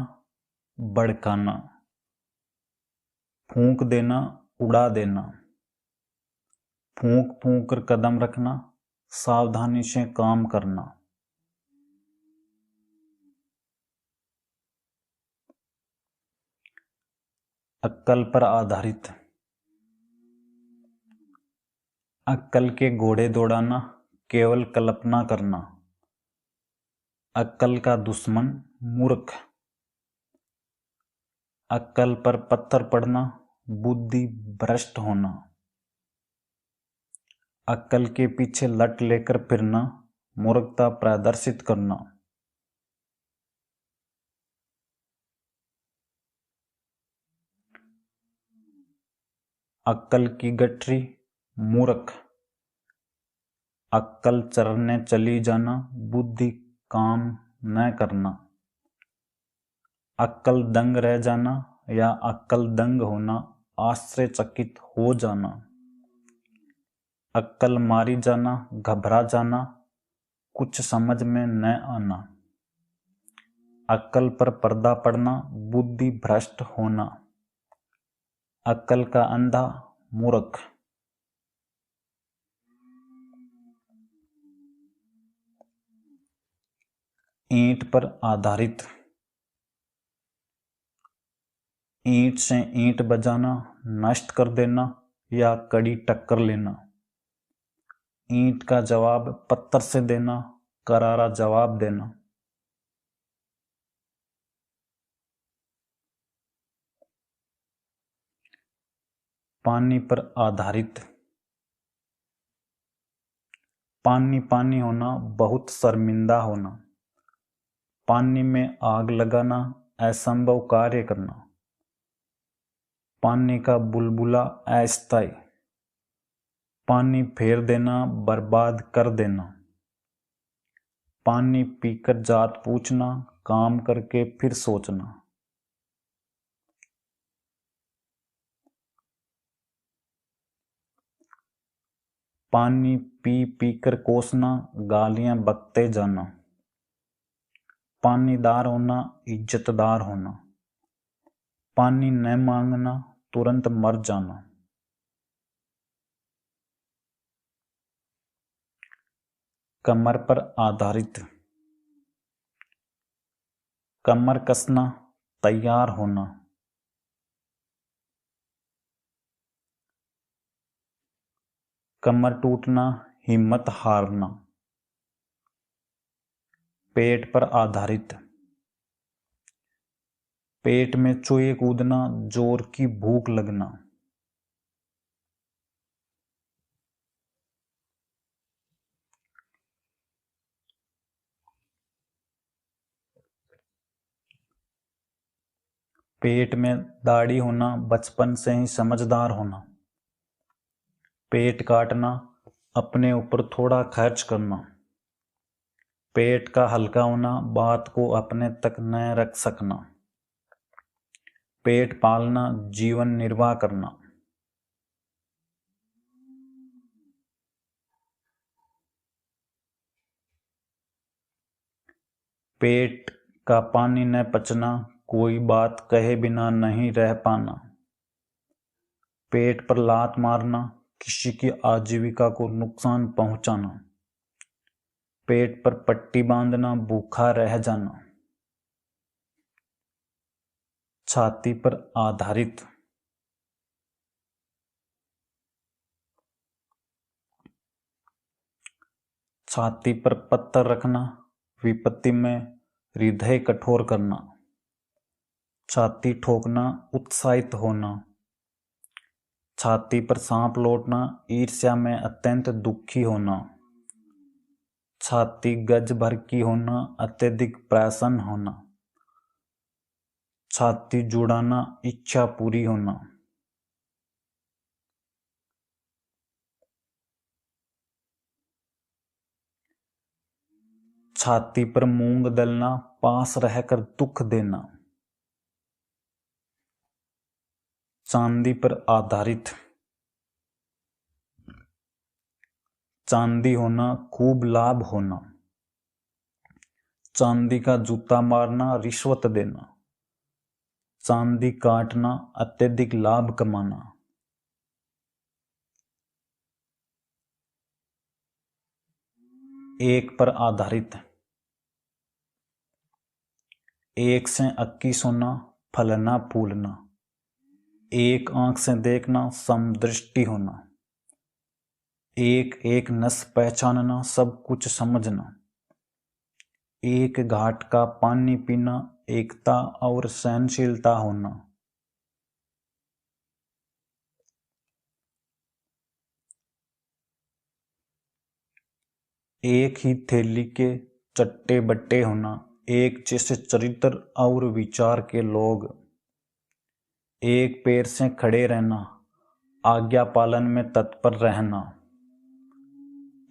भड़काना। फूंक देना, उड़ा देना। फूंक फूंक कर कदम रखना, सावधानी से काम करना। अक्कल पर आधारित। अक्कल के घोड़े दौड़ाना, केवल कल्पना करना। अक्कल का दुश्मन मूर्ख। अक्कल पर पत्थर पड़ना, बुद्धि भ्रष्ट होना। अक्कल के पीछे लट लेकर फिरना, मूर्खता प्रदर्शित करना। अक्कल की गठरी मूर्ख, अक्कल चरने चली जाना, बुद्धि काम न करना। अक्कल दंग रह जाना या अक्कल दंग होना, आश्चर्यचकित हो जाना। अक्कल मारी जाना, घबरा जाना, कुछ समझ में न आना। अक्कल पर पर्दा पड़ना, बुद्धि भ्रष्ट होना। अक्कल का अंधा मूर्ख। ईंट पर आधारित, ईंट से ईंट बजाना, नष्ट कर देना या कड़ी टक्कर लेना। ईंट का जवाब पत्थर से देना, करारा जवाब देना। पानी पर आधारित, पानी पानी होना, बहुत शर्मिंदा होना। पानी में आग लगाना, असंभव कार्य करना। पानी का बुलबुला अस्थायी, पानी फेर देना, बर्बाद कर देना। पानी पीकर जात पूछना, काम करके फिर सोचना। पानी पी पीकर कोसना, गालियां बकते जाना। पानीदार होना, इज्जतदार होना। पानी न मांगना, तुरंत मर जाना। कमर पर आधारित, कमर कसना, तैयार होना। कमर टूटना, हिम्मत हारना। पेट पर आधारित, पेट में चूहे कूदना, जोर की भूख लगना। पेट में दाढ़ी होना, बचपन से ही समझदार होना। पेट काटना, अपने ऊपर थोड़ा खर्च करना। पेट का हल्का होना, बात को अपने तक न रख सकना। पेट पालना, जीवन निर्वाह करना। पेट का पानी न पचना, कोई बात कहे बिना नहीं रह पाना। पेट पर लात मारना, किसी की आजीविका को नुकसान पहुंचाना। पेट पर पट्टी बांधना, भूखा रह जाना। छाती पर आधारित, छाती पर पत्थर रखना, विपत्ति में हृदय कठोर करना। छाती ठोकना, उत्साहित होना। छाती पर सांप लौटना, ईर्ष्या में अत्यंत दुखी होना। छाती गज भर की होना, अत्यधिक प्रसन्न होना। छाती जुड़ाना, इच्छा पूरी होना। छाती पर मूंग दलना, पास रहकर दुख देना। चांदी पर आधारित, चांदी होना, खूब लाभ होना। चांदी का जूता मारना, रिश्वत देना। चांदी काटना, अत्यधिक लाभ कमाना। एक पर आधारित, एक से 21 होना, फलना फूलना। एक आंख से देखना, समदृष्टि होना। एक एक नस पहचानना, सब कुछ समझना। एक घाट का पानी पीना, एकता और सहनशीलता होना। एक ही थैली के चट्टे बट्टे होना, एक जैसे चरित्र और विचार के लोग, एक पैर से खड़े रहना, आज्ञा पालन में तत्पर रहना,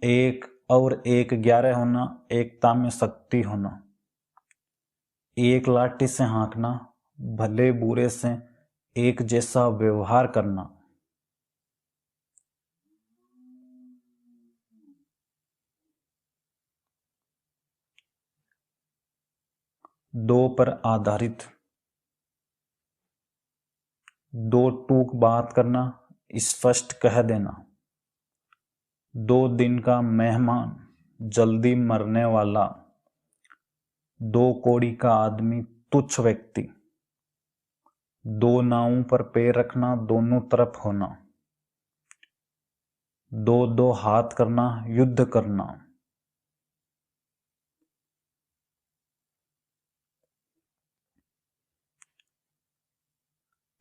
एक और एक 11 होना, एकता में शक्ति होना, एक लाठी से हाँकना, भले बुरे से एक जैसा व्यवहार करना, दो पर आधारित, दो टूक बात करना, स्पष्ट कह देना, 2 दिन का मेहमान, जल्दी मरने वाला, 2 कौड़ी का आदमी, तुच्छ व्यक्ति, 2 नावों पर पैर रखना, दोनों तरफ होना, 2 हाथ करना, युद्ध करना,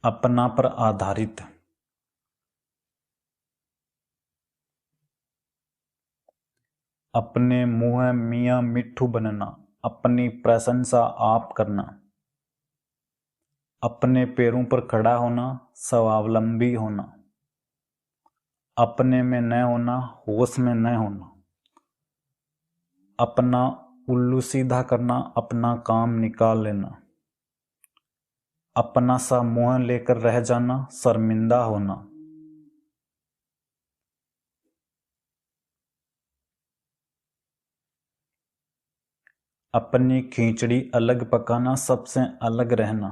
अपना पर आधारित, अपने मुंह मियाँ मिट्ठू बनना, अपनी प्रशंसा आप करना, अपने पैरों पर खड़ा होना, स्वावलंबी होना, अपने में न होना, होश में न होना, अपना उल्लू सीधा करना, अपना काम निकाल लेना, अपना सा मुंह लेकर रह जाना, शर्मिंदा होना, अपनी खिचड़ी अलग पकाना, सबसे अलग रहना,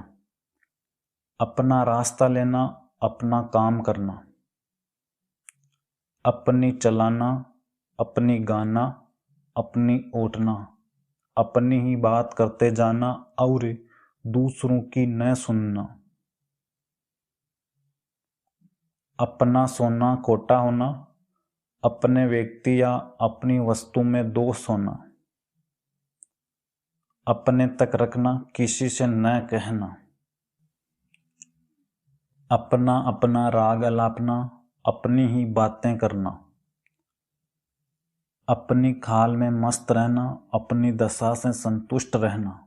अपना रास्ता लेना, अपना काम करना, अपनी चलाना, अपनी गाना, अपनी ओटना, अपनी ही बात करते जाना और दूसरों की न सुनना, अपना सोना खोटा होना, अपने व्यक्ति या अपनी वस्तु में दोष होना, अपने तक रखना, किसी से न कहना, अपना अपना राग अलापना, अपनी ही बातें करना, अपनी खाल में मस्त रहना, अपनी दशा से संतुष्ट रहना,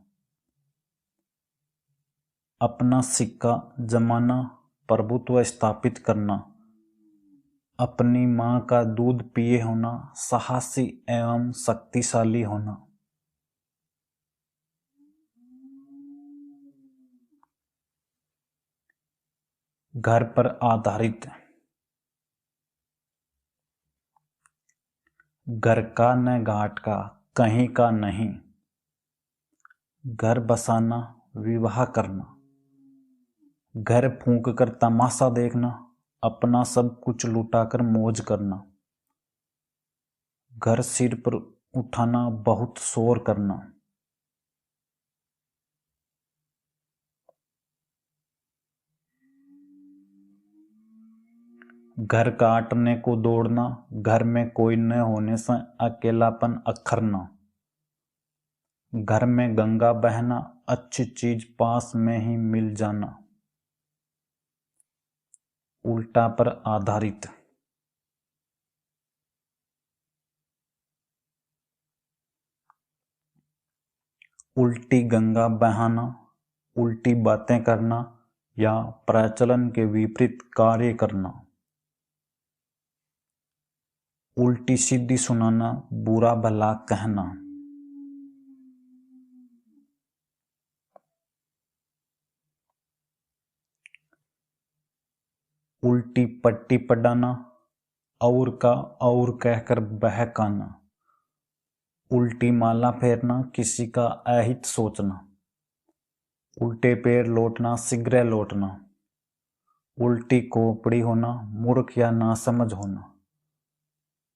अपना सिक्का जमाना, प्रभुत्व स्थापित करना, अपनी माँ का दूध पिए होना, साहसी एवं शक्तिशाली होना, घर पर आधारित, घर का न घाट का, कहीं का नहीं, घर बसाना, विवाह करना, घर फूंक कर तमाशा देखना, अपना सब कुछ लुटाकर मौज करना, घर सिर पर उठाना, बहुत शोर करना, घर काटने को दौड़ना, घर में कोई न होने से अकेलापन अखरना, घर में गंगा बहना, अच्छी चीज पास में ही मिल जाना, उल्टा पर आधारित, उल्टी गंगा बहाना, उल्टी बातें करना या प्रचलन के विपरीत कार्य करना, उल्टी सीधी सुनाना, बुरा भला कहना, उल्टी पट्टी पढ़ाना, और का और कहकर बहकाना, उल्टी माला फेरना, किसी का अहित सोचना, उल्टे पैर लौटना, शीघ्र लौटना, उल्टी खोपड़ी होना, मूर्ख या नासमझ होना,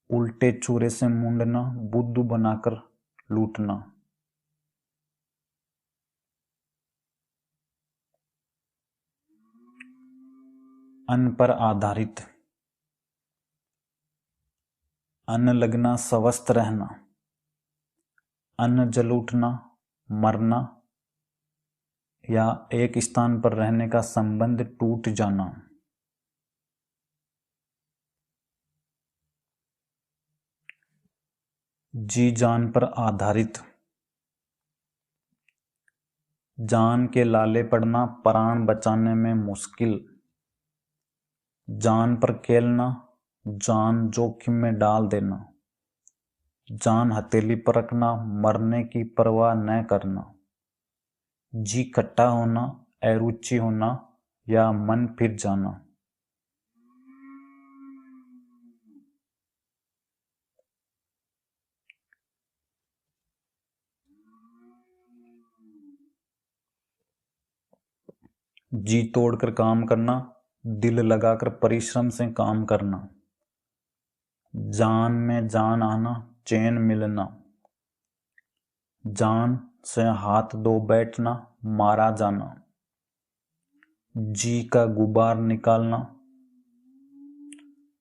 उल्टे चूरे से मूंडना, बुद्धू बनाकर लूटना, अन्न पर आधारित, अन्न लगना, स्वस्थ रहना, अन्न जल उठना, मरना या एक स्थान पर रहने का संबंध टूट जाना, जी जान पर आधारित, जान के लाले पड़ना प्राण बचाने में मुश्किल, जान पर खेलना जान जोखिम में डाल देना, जान हथेली पर रखना मरने की परवाह न करना, जी खट्टा होना, अरुचि होना या मन फिर जाना। जी तोड़कर काम करना, दिल लगाकर परिश्रम से काम करना, जान में जान आना, चैन मिलना, जान से हाथ धो बैठना, मारा जाना, जी का गुबार निकालना,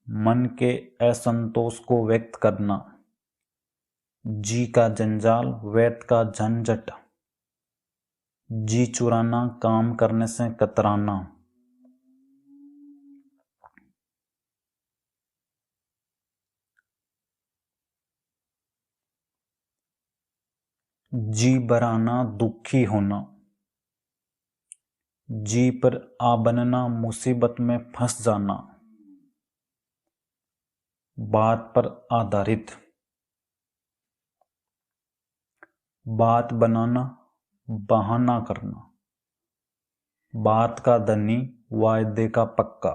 मन के असंतोष को व्यक्त करना, जी का जंजाल वैत का झंझट, जी चुराना काम करने से कतराना, जी बराना दुखी होना, जी पर आ बनना मुसीबत में फंस जाना, बात पर आधारित, बात बनाना बहाना करना, बात का धनी वायदे का पक्का,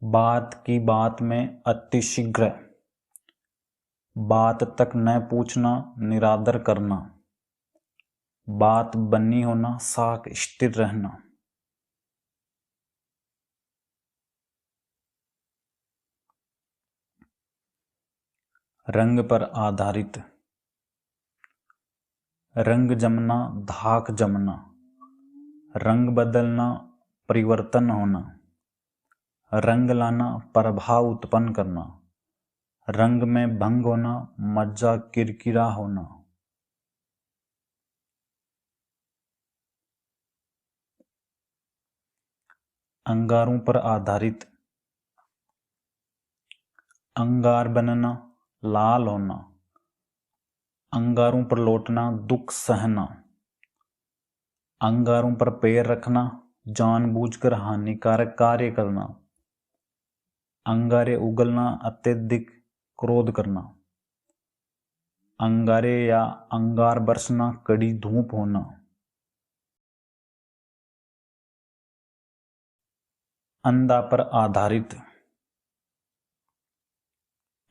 बात की बात में अतिशीघ्र, बात तक न पूछना निरादर करना, बात बनी होना साख स्थिर रहना, रंग पर आधारित, रंग जमना धाक जमना, रंग बदलना परिवर्तन होना, रंग लाना प्रभाव उत्पन्न करना, रंग में भंग होना मज्जा किरकिरा होना, अंगारों पर आधारित, अंगार बनना लाल होना, अंगारों पर लौटना दुख सहना, अंगारों पर पैर रखना जानबूझकर हानिकारक कार्य करना, अंगारे उगलना अत्यधिक क्रोध करना, अंगारे या अंगार बरसना कड़ी धूप होना, अंधा पर आधारित,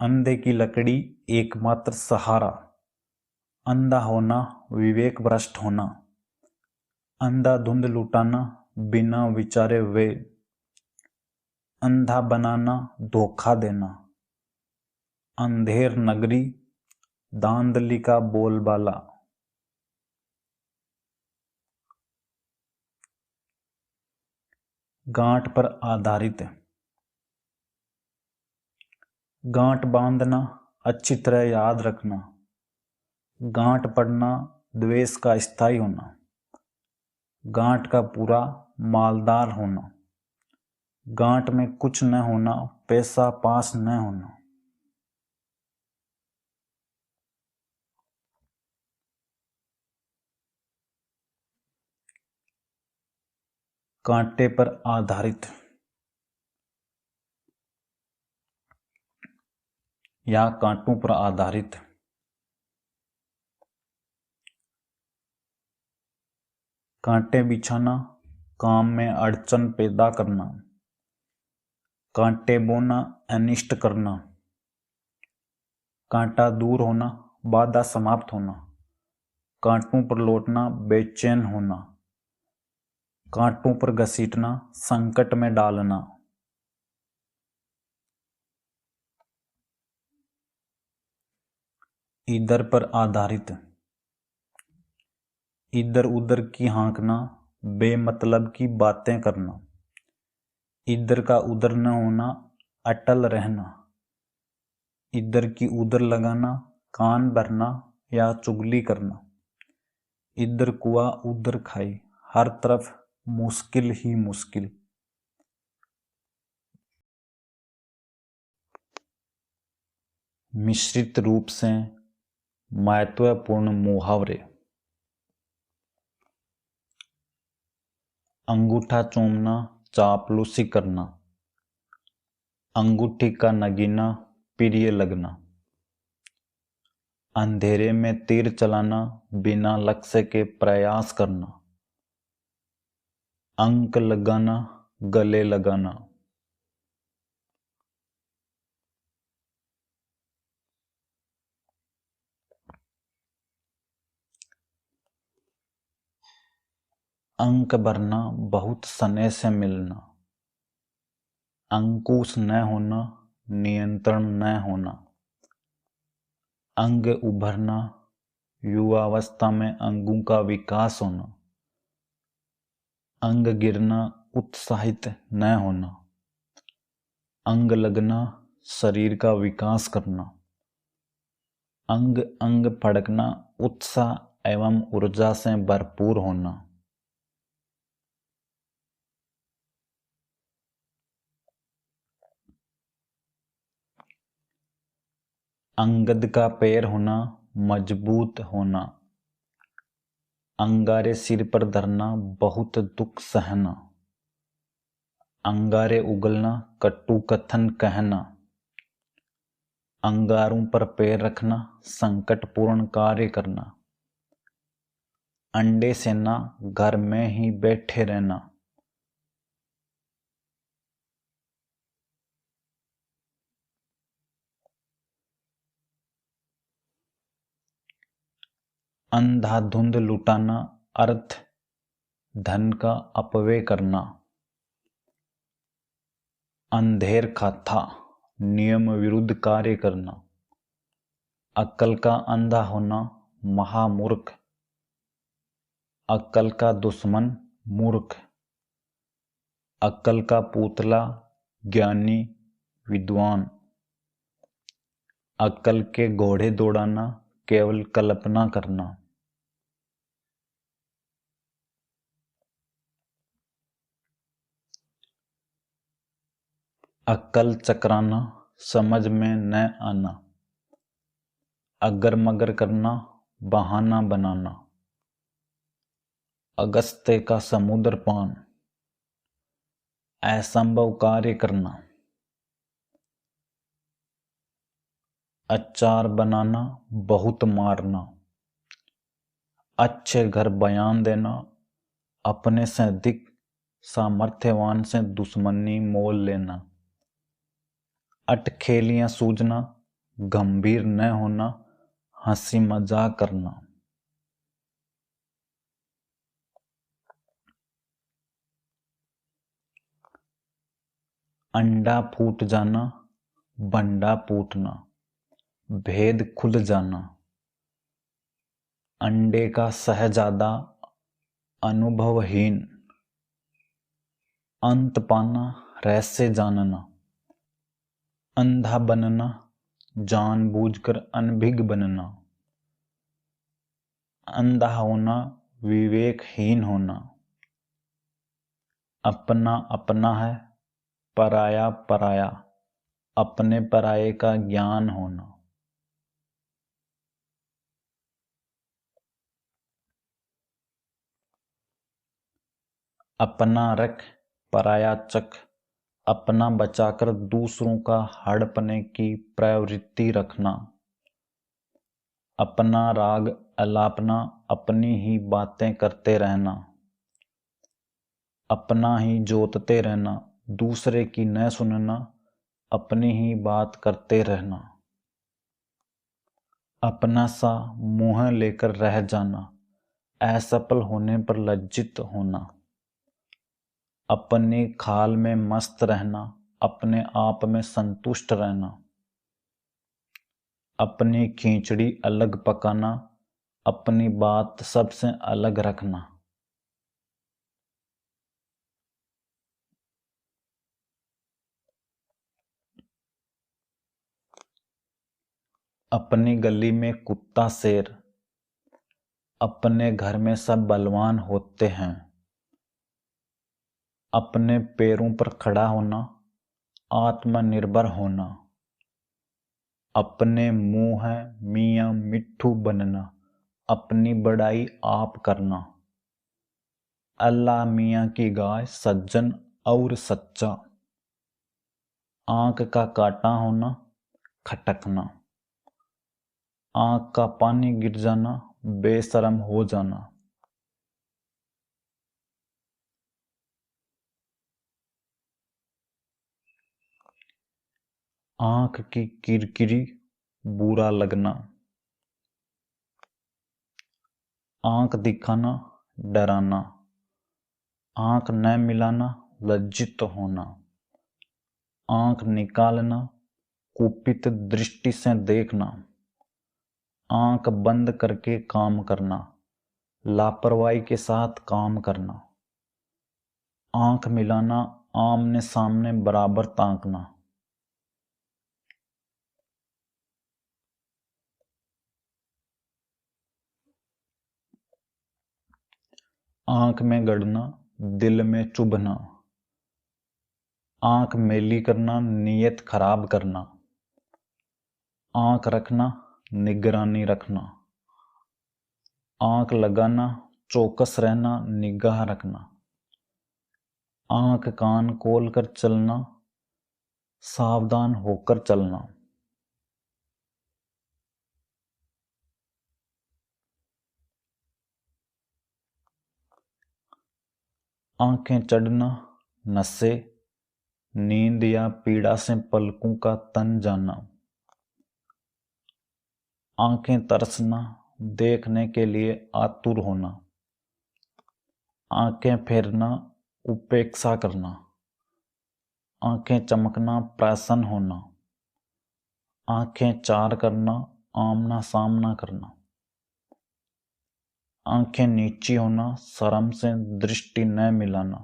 अंधे की लकड़ी एकमात्र सहारा, अंधा होना विवेक भ्रष्ट होना, अंधाधुंध लुटाना बिना विचारे वे, अंधा बनाना धोखा देना, अंधेर नगरी धांधली का बोलबाला, गांठ पर आधारित, गांठ बांधना अच्छी तरह याद रखना, गांठ पड़ना द्वेष का स्थायी होना, गांठ का पूरा मालदार होना, गांठ में कुछ न होना पैसा पास न होना, कांटे पर आधारित या कांटों पर आधारित, कांटे बिछाना काम में अड़चन पैदा करना, कांटे बोना अनिष्ट करना, कांटा दूर होना बाधा समाप्त होना, कांटों पर लौटना बेचैन होना, कांटों पर घसीटना संकट में डालना, इधर पर आधारित, इधर उधर की हाँकना बेमतलब की बातें करना, इधर का उधर न होना अटल रहना, इधर की उधर लगाना कान भरना या चुगली करना, इधर कुआ उधर खाई हर तरफ मुश्किल ही मुश्किल। मिश्रित रूप से महत्वपूर्ण मुहावरे। अंगूठा चूमना, चापलूसी करना। अंगूठी का नगीना, प्रिय लगना। अंधेरे में तीर चलाना, बिना लक्ष्य के प्रयास करना। अंक लगाना, गले लगाना। अंक भरना, बहुत स्नेह से मिलना। अंकुश न होना, नियंत्रण न होना। अंग उभरना, युवावस्था में अंगों का विकास होना। अंग गिरना, उत्साहित न होना। अंग लगना, शरीर का विकास करना। अंग अंग फड़कना, उत्साह एवं ऊर्जा से भरपूर होना। अंगद का पैर होना, मजबूत होना। अंगारे सिर पर धरना, बहुत दुख सहना। अंगारे उगलना, कटु कथन कहना। अंगारों पर पैर रखना, संकटपूर्ण कार्य करना। अंडे सेना, घर में ही बैठे रहना। अंधाधुंध लुटाना, अर्थ धन का अपव्यय करना। अंधेर खाता, नियम विरुद्ध कार्य करना। अक्ल का अंधा होना, महामूर्ख। अक्ल का दुश्मन, मूर्ख। अक्ल का पुतला, ज्ञानी, विद्वान। अक्ल के घोड़े दौड़ाना, केवल कल्पना करना। अक्ल चकराना, समझ में न आना। अगर मगर करना, बहाना बनाना। अगस्त्य का समुद्र पान, असंभव कार्य करना। अचार बनाना, बहुत मारना। अच्छे घर बयान देना, अपने से अधिक सामर्थ्यवान से दुश्मनी मोल लेना। अटखेलियां सूझना, गंभीर न होना, हंसी मजाक करना। अंडा फूट जाना, बंडा फूटना। भेद खुल जाना। अंडे का शहजादा, अनुभवहीन। अंत पाना, रहस्य जानना। अंधा बनना, जानबूझकर अनभिज्ञ बनना। अंधा होना, विवेकहीन होना। अपना अपना है, पराया पराया। अपने पराये का ज्ञान होना। अपना रख, पराया चख। अपना बचाकर दूसरों का हड़पने की प्रवृत्ति रखना। अपना राग अलापना, अपनी ही बातें करते रहना। अपना ही जोतते रहना, दूसरे की न सुनना, अपनी ही बात करते रहना। अपना सा मुंह लेकर रह जाना, असफल होने पर लज्जित होना। अपनी खाल में मस्त रहना, अपने आप में संतुष्ट रहना। अपनी खिचड़ी अलग पकाना, अपनी बात सबसे अलग रखना। अपनी गली में कुत्ता शेर, अपने घर में सब बलवान होते हैं। अपने पैरों पर खड़ा होना, आत्मनिर्भर होना। अपने मुंह है मियाँ मिट्ठू बनना, अपनी बड़ाई आप करना। अल्लाह मियाँ की गाय सज्जन और सच्चा, आंख का काटा होना खटकना, आंख का पानी गिर जाना बेशरम हो जाना। आंख की किरकिरी बुरा लगना, आंख दिखाना डराना, आंख न मिलाना लज्जित होना, आंख निकालना कुपित दृष्टि से देखना, आंख बंद करके काम करना, लापरवाही के साथ काम करना, आंख मिलाना आमने सामने बराबर ताकना। आंख में गड़ना दिल में चुभना, आंख मेली करना नीयत खराब करना, आंख रखना निगरानी रखना, आंख लगाना चौकस रहना निगाह रखना, आंख कान खोल कर चलना सावधान होकर चलना। आंखें चढ़ना नशे नींद या पीड़ा से पलकों का तन जाना, आंखें तरसना देखने के लिए आतुर होना, आंखें फेरना उपेक्षा करना, आंखें चमकना प्रसन्न होना, आंखें चार करना आमना सामना करना, आंखें नीची होना शर्म से दृष्टि न मिलाना,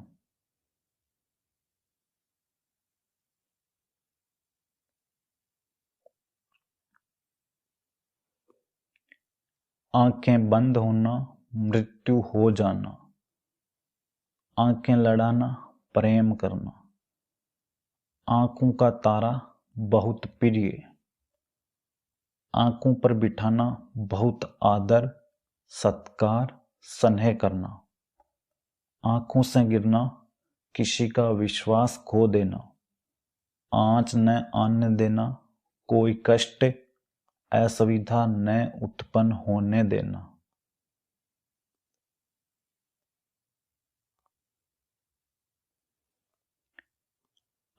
आंखें बंद होना मृत्यु हो जाना, आंखें लड़ाना प्रेम करना, आंखों का तारा बहुत प्रिय, आंखों पर बिठाना बहुत आदर सत्कार स्नेह करना, आंखों से गिरना किसी का विश्वास खो देना, आंच न आने देना कोई कष्ट असुविधा न उत्पन्न होने देना।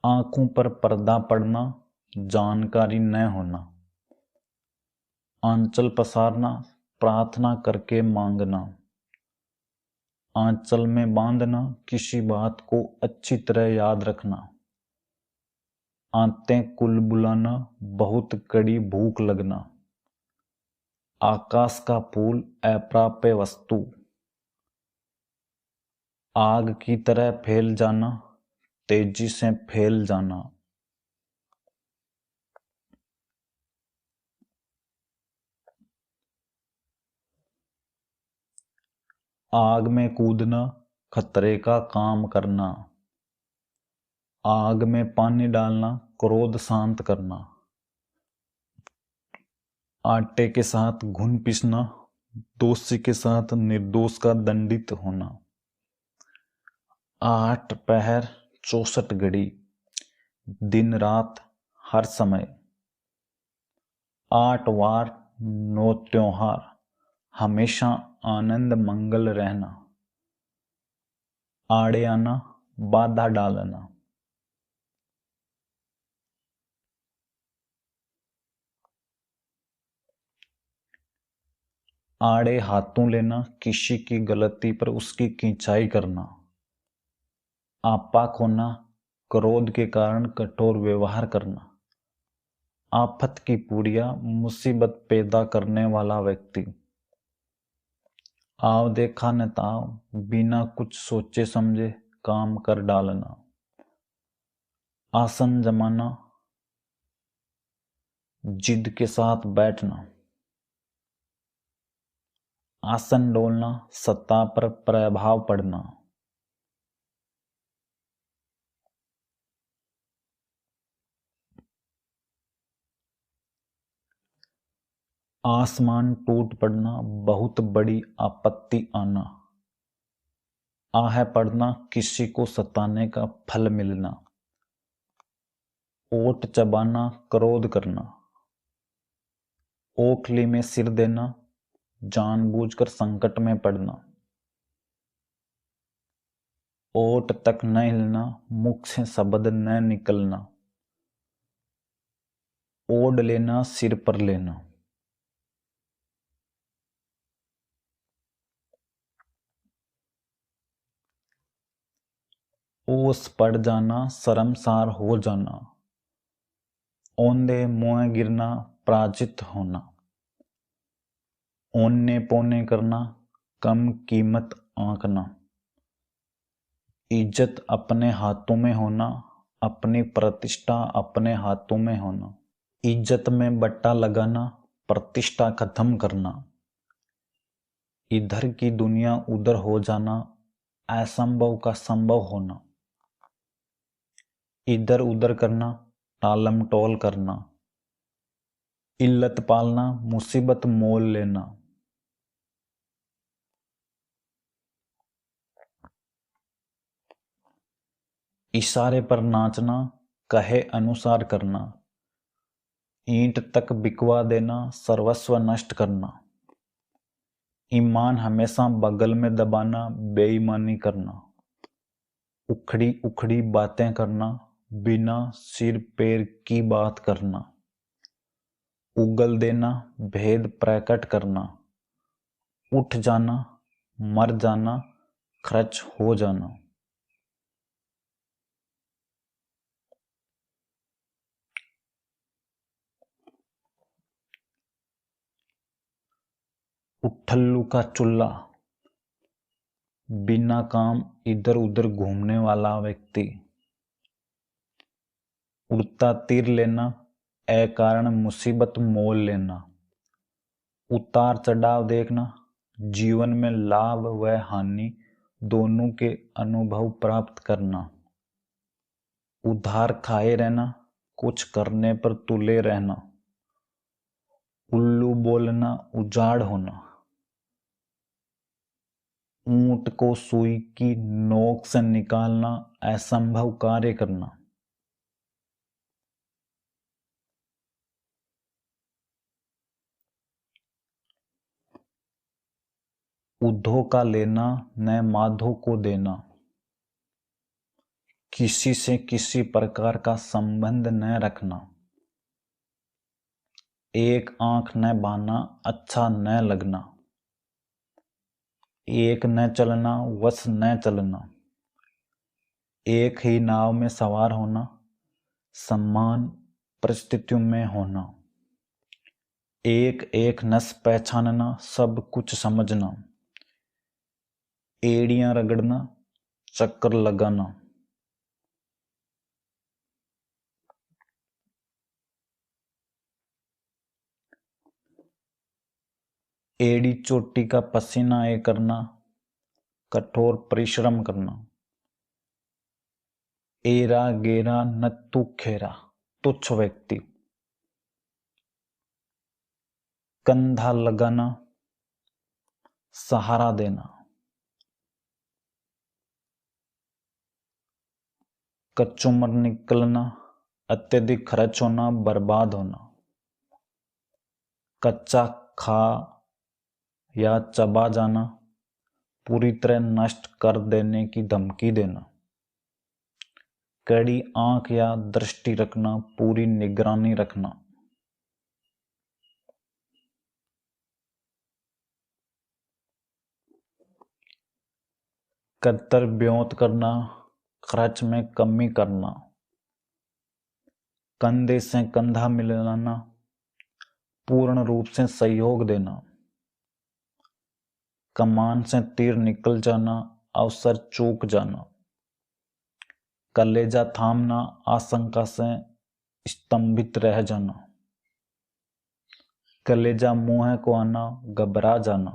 आंखों पर पर्दा पड़ना जानकारी न होना, आंचल पसारना प्रार्थना करके मांगना, आंचल में बांधना किसी बात को अच्छी तरह याद रखना, आंतें कुल बुलाना बहुत कड़ी भूख लगना, आकाश का फूल अप्राप्य वस्तु, आग की तरह फैल जाना तेजी से फैल जाना, आग में कूदना खतरे का काम करना, आग में पानी डालना क्रोध शांत करना, आटे के साथ घुन पीसना दोषी के साथ निर्दोष का दंडित होना, 8 पहर 64 घड़ी दिन रात हर समय, 8 वार 9 त्योहार हमेशा आनंद मंगल रहना, आड़े आना बाधा डालना, आड़े हाथों लेना किसी की गलती पर उसकी खिंचाई करना, आपा खोना क्रोध के कारण कठोर व्यवहार करना, आफत की पूड़िया मुसीबत पैदा करने वाला व्यक्ति, आव देखा न ताव बिना कुछ सोचे समझे काम कर डालना, आसन जमाना जिद के साथ बैठना, आसन डोलना सत्ता पर प्रभाव पड़ना, आसमान टूट पड़ना, बहुत बड़ी आपत्ति आना, आहे पड़ना, किसी को सताने का फल मिलना, ओट चबाना, क्रोध करना, ओखली में सिर देना, जानबूझकर संकट में पड़ना, ओट तक न हिलना, मुख से शब्द न निकलना, ओढ़ लेना, सिर पर लेना। ओस पड़ जाना, शर्मसार हो जाना, औंधे मुंह गिरना, पराजित होना, औने पौने करना, कम कीमत आंकना, इज्जत अपने हाथों में होना, अपनी प्रतिष्ठा अपने हाथों में होना, इज्जत में बट्टा लगाना, प्रतिष्ठा खत्म करना, इधर की दुनिया उधर हो जाना, असंभव का संभव होना, इधर उधर करना, टालम टोल करना, इल्लत पालना, मुसीबत मोल लेना, इशारे पर नाचना, कहे अनुसार करना, ईंट तक बिकवा देना, सर्वस्व नष्ट करना, ईमान हमेशा बगल में दबाना, बेईमानी करना, उखड़ी उखड़ी बातें करना, बिना सिर पैर की बात करना, उगल देना, भेद प्रकट करना, उठ जाना, मर जाना, खर्च हो जाना, उठल्लू का चुल्ला, बिना काम इधर उधर घूमने वाला व्यक्ति, उड़ता तीर लेना, अकारण मुसीबत मोल लेना, उतार चढ़ाव देखना, जीवन में लाभ व हानि दोनों के अनुभव प्राप्त करना, उधार खाए रहना, कुछ करने पर तुले रहना, उल्लू बोलना, उजाड़ होना, ऊंट को सुई की नोक से निकालना, असंभव कार्य करना, उद्धो का लेना, न माधो को देना, किसी से किसी प्रकार का संबंध न रखना, एक आंख न बाना, अच्छा न लगना, एक न चलना, वश न चलना, एक ही नाव में सवार होना, समान परिस्थितियों में होना, एक एक नस पहचानना, सब कुछ समझना, एड़ियां रगड़ना, चक्कर लगाना, एड़ी चोटी का पसीना ये करना, कठोर परिश्रम करना, एरा गेरा नत्तू खेरा, तुच्छ व्यक्ति, कंधा लगाना, सहारा देना, कचुमर निकलना, अत्यधिक खर्च होना, बर्बाद होना, कच्चा खा या चबा जाना, पूरी तरह नष्ट कर देने की धमकी देना, कड़ी आंख या दृष्टि रखना, पूरी निगरानी रखना, कद्दर ब्योत करना, खर्च में कमी करना, कंधे से कंधा मिलाना, पूर्ण रूप से सहयोग देना, कमान से तीर निकल जाना, अवसर चूक जाना, कलेजा थामना, आशंका से स्तंभित रह जाना, कलेजा मुंह को आना, घबरा जाना,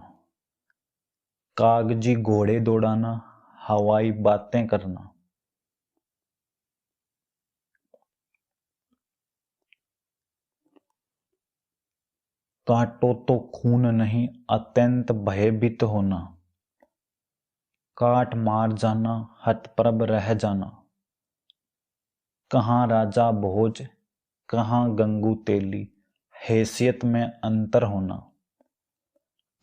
कागजी घोड़े दौड़ाना, हवाई बातें करना, काटो तो खून नहीं, अत्यंत भयभीत होना। काट मार जाना, हतप्रभ रह जाना। कहाँ राजा भोज, कहाँ गंगू तेली, हैसियत में अंतर होना।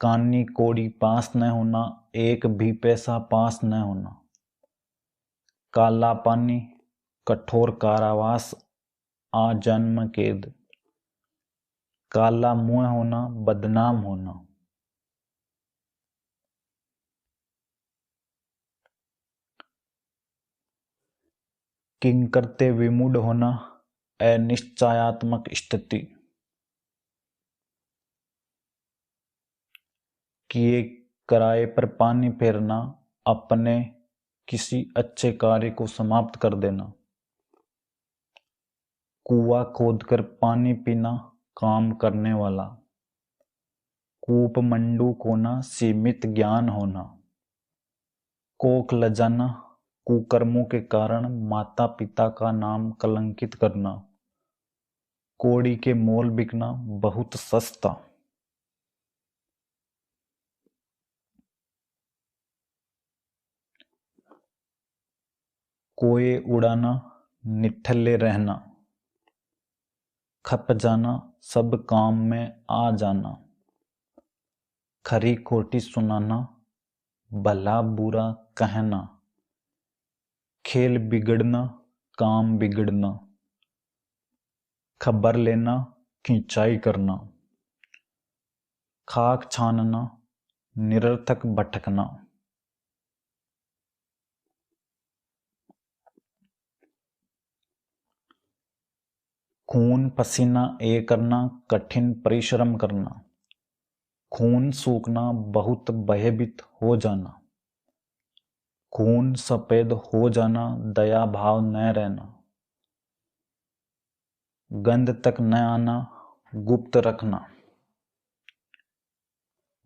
कानी कोड़ी पास न होना, एक भी पैसा पास न होना। काला पानी, कठोर कारावास, आजन्म कैद। काला मुंह होना, बदनाम होना। किंकरते विमूढ़ होना, अनिश्चयात्मक स्थिति। किए किराए पर पानी फेरना, अपने किसी अच्छे कार्य को समाप्त कर देना। कुआं खोदकर पानी पीना, काम करने वाला। कूप मंडूक होना, सीमित ज्ञान होना। कोख लजाना, कुकर्मों के कारण माता पिता का नाम कलंकित करना। कोड़ी के मोल बिकना, बहुत सस्ता। कोए उड़ाना, निठल्ले रहना। खप जाना, सब काम में आ जाना। खरी खोटी सुनाना, भला बुरा कहना। खेल बिगड़ना, काम बिगड़ना। खबर लेना, खिंचाई करना। खाक छानना, निरर्थक भटकना। खून पसीना एक करना, कठिन परिश्रम करना। खून सूखना, बहुत भयभीत हो जाना। खून सफेद हो जाना, दया भाव न रहना। गंध तक न आना, गुप्त रखना।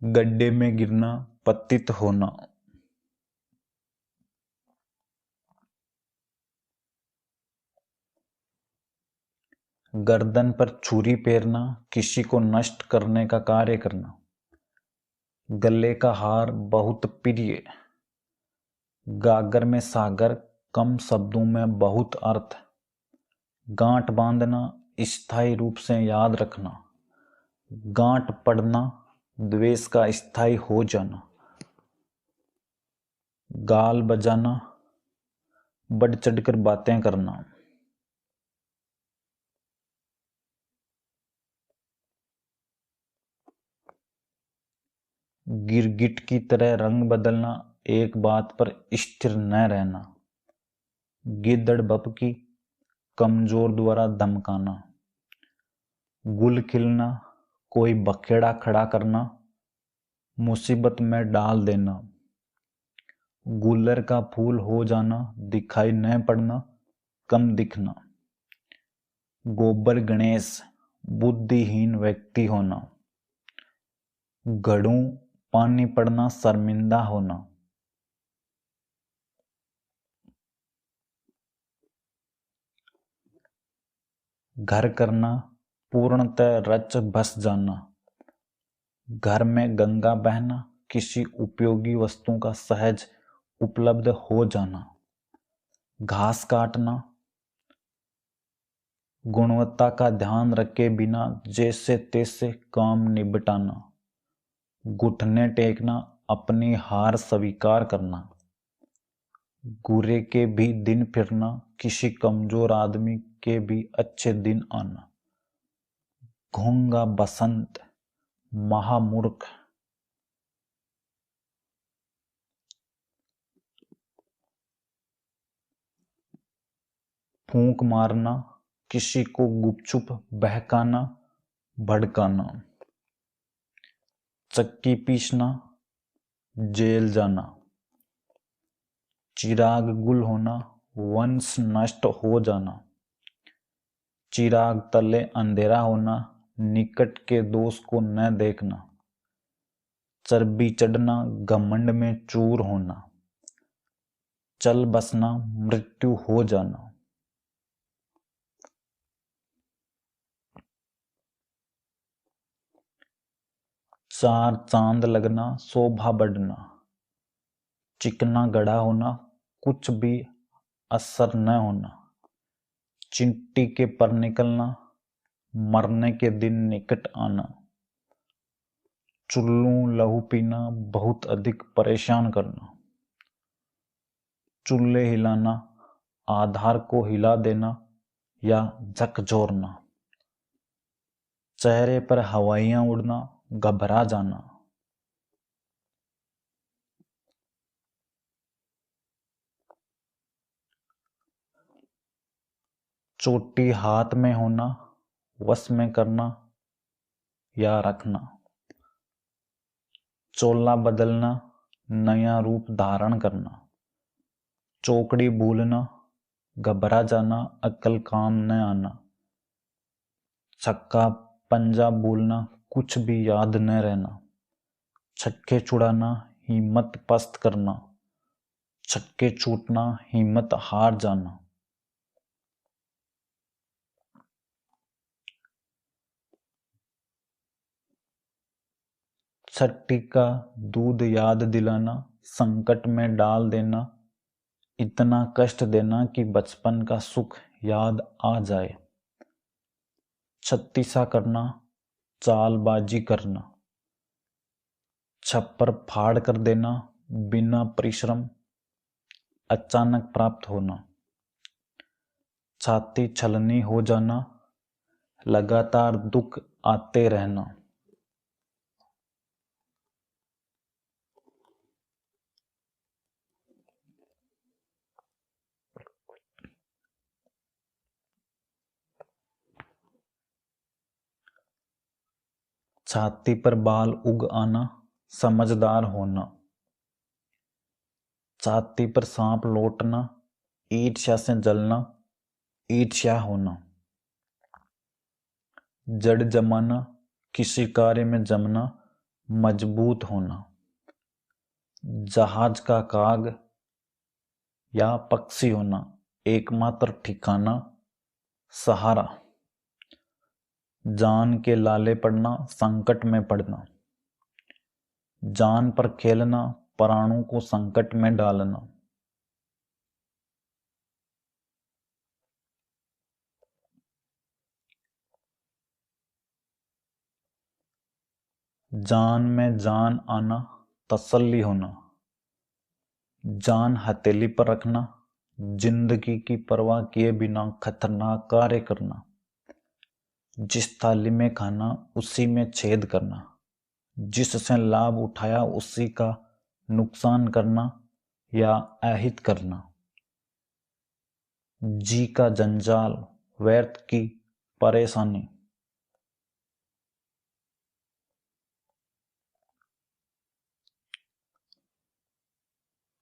गड्ढे में गिरना, पतित होना। गर्दन पर छुरी फेरना, किसी को नष्ट करने का कार्य करना। गले का हार, बहुत प्रिय। गागर में सागर, कम शब्दों में बहुत अर्थ। गांठ बांधना, स्थायी रूप से याद रखना। गांठ पड़ना, द्वेष का स्थायी हो जाना। गाल बजाना, बढ़ चढ़कर बातें करना। गिरगिट की तरह रंग बदलना, एक बात पर स्थिर न रहना। गिद्दड़ बपकी, कमजोर द्वारा धमकाना। गुल खिलना, कोई बखेड़ा खड़ा करना, मुसीबत में डाल देना। गुलर का फूल हो जाना, दिखाई न पड़ना, कम दिखना। गोबर गणेश, बुद्धिहीन व्यक्ति होना। घड़ों पानी पड़ना, शर्मिंदा होना। घर करना, पूर्णतः रच बस जाना। घर में गंगा बहना, किसी उपयोगी वस्तु का सहज उपलब्ध हो जाना। घास काटना, गुणवत्ता का ध्यान रखे बिना जैसे तैसे काम निपटाना। घुटने टेकना, अपनी हार स्वीकार करना। गुरे के भी दिन फिरना, किसी कमजोर आदमी के भी अच्छे दिन आना। घोंगा बसंत, महामूर्ख। फूंक मारना, किसी को गुपचुप बहकाना, भड़काना। चक्की पीसना, जेल जाना। चिराग गुल होना, वंश नष्ट हो जाना। चिराग तले अंधेरा होना, निकट के दोष को न देखना। चर्बी चढ़ना, घमंड में चूर होना। चल बसना, मृत्यु हो जाना। चार चांद लगना शोभा बढ़ना, चिकना गड़ा होना कुछ भी असर न होना, चिंटी के पर निकलना मरने के दिन निकट आना, चुल्लू लहू पीना बहुत अधिक परेशान करना, चूल्हे हिलाना आधार को हिला देना या झकझोरना, चेहरे पर हवाइयां उड़ना घबरा जाना, चोटी हाथ में होना वश में करना या रखना, चोला बदलना नया रूप धारण करना, चौकड़ी भूलना घबरा जाना अकल काम न आना, छक्का पंजा भूलना कुछ भी याद न रहना, छक्के छुड़ाना हिम्मत पस्त करना, छक्के छूटना हिम्मत हार जाना, छठी का दूध याद दिलाना संकट में डाल देना, इतना कष्ट देना कि बचपन का सुख याद आ जाए, छत्तीसा करना चालबाजी करना, छप्पर फाड़ कर देना बिना परिश्रम अचानक प्राप्त होना, छाती छलनी हो जाना लगातार दुख आते रहना, छाती पर बाल उग आना समझदार होना, छाती पर सांप लौटना ईर्ष्या से जलना ईर्ष्या होना, जड़ जमाना किसी कार्य में जमना मजबूत होना, जहाज का काग या पक्षी होना एकमात्र ठिकाना सहारा, जान के लाले पड़ना संकट में पड़ना, जान पर खेलना प्राणों को संकट में डालना, जान में जान आना तसल्ली होना, जान हथेली पर रखना जिंदगी की परवाह किए बिना खतरनाक कार्य करना, जिस थाली में खाना उसी में छेद करना, जिससे लाभ उठाया उसी का नुकसान करना या अहित करना, जी का जंजाल व्यर्थ की परेशानी,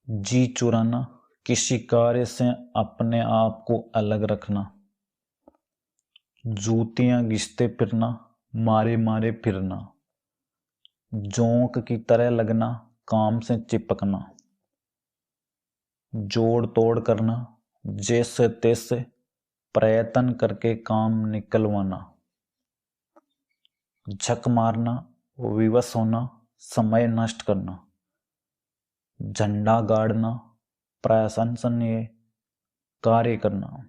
जी चुराना किसी कार्य से अपने आप को अलग रखना, जूतियां घिसते फिरना मारे मारे फिरना, जोंक की तरह लगना काम से चिपकना, जोड़ तोड़ करना जैसे तैसे प्रयत्न करके काम निकलवाना, झक मारना विवश होना समय नष्ट करना, झंडा गाड़ना प्रशंसनीय कार्य करना,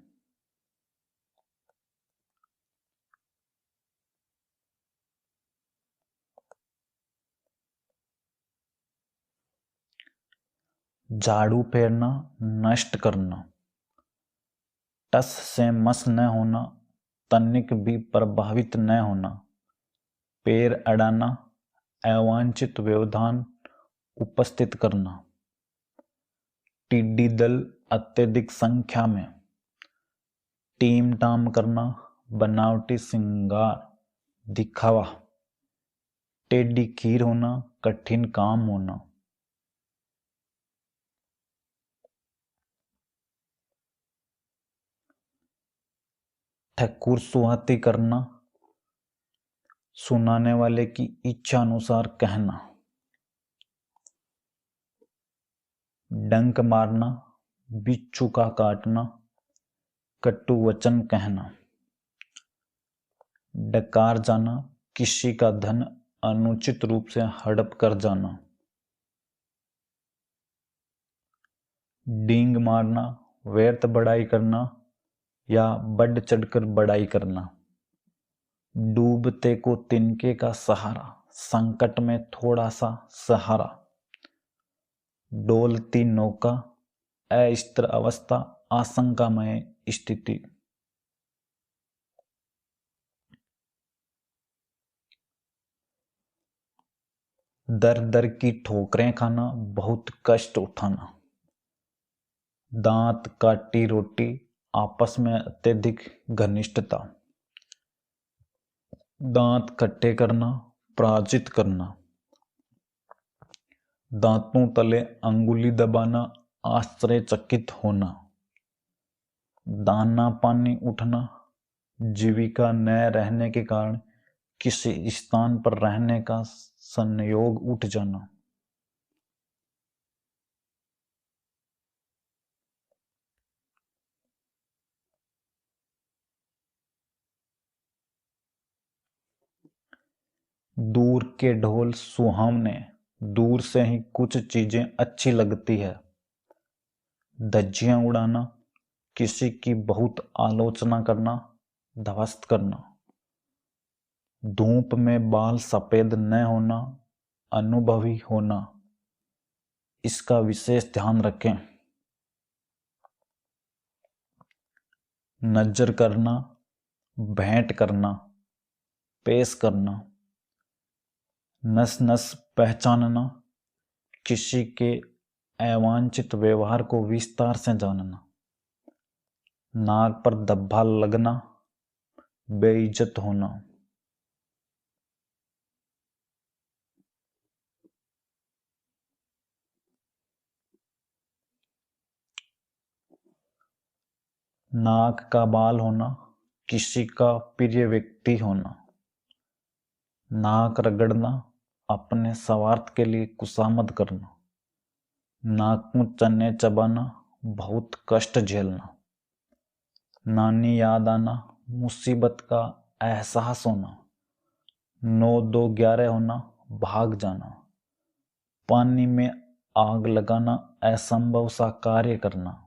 झाड़ू फेरना नष्ट करना, टस से मस न होना तनिक भी प्रभावित न होना, पैर अड़ाना अवांछित व्यवधान उपस्थित करना, टिड्डी दल अत्यधिक संख्या में, टीम टाम करना बनावटी श्रृंगार दिखावा, टेढ़ी खीर होना कठिन काम होना, ठकुर सुहाती करना सुनाने वाले की इच्छा अनुसार कहना, डंक मारना बिच्छू का काटना कटु वचन कहना, डकार जाना किसी का धन अनुचित रूप से हड़प कर जाना। डींग मारना, व्यर्थ बड़ाई करना या बढ़ चढ़कर बड़ाई करना। डूबते को तिनके का सहारा, संकट में थोड़ा सा सहारा। डोलती नौका, अस्थिर अवस्था, आशंकामय स्थिति। दर दर की ठोकरें खाना, बहुत कष्ट उठाना। दांत काटी रोटी, आपस में अत्यधिक घनिष्ठता। दांत खट्टे करना, पराजित करना। दांतों तले अंगुली दबाना, आश्चर्यचकित होना। दाना पानी उठना, जीविका न रहने के कारण किसी स्थान पर रहने का संयोग उठ जाना। दूर के ढोल सुहावने, दूर से ही कुछ चीजें अच्छी लगती है। धज्जियां उड़ाना, किसी की बहुत आलोचना करना, ध्वस्त करना। धूप में बाल सफेद न होना, अनुभवी होना, इसका विशेष ध्यान रखें। नजर करना, भेंट करना, पेश करना। नस नस पहचानना, किसी के अवांछित व्यवहार को विस्तार से जानना। नाक पर धब्बा लगना, बेइज्जत होना। नाक का बाल होना, किसी का प्रिय व्यक्ति होना। नाक रगड़ना, अपने स्वार्थ के लिए कुशामद करना। नाक में चने चबाना, बहुत कष्ट झेलना। नानी याद आना, मुसीबत का एहसास होना। 9-2-11 होना, भाग जाना। पानी में आग लगाना, असंभव सा कार्य करना।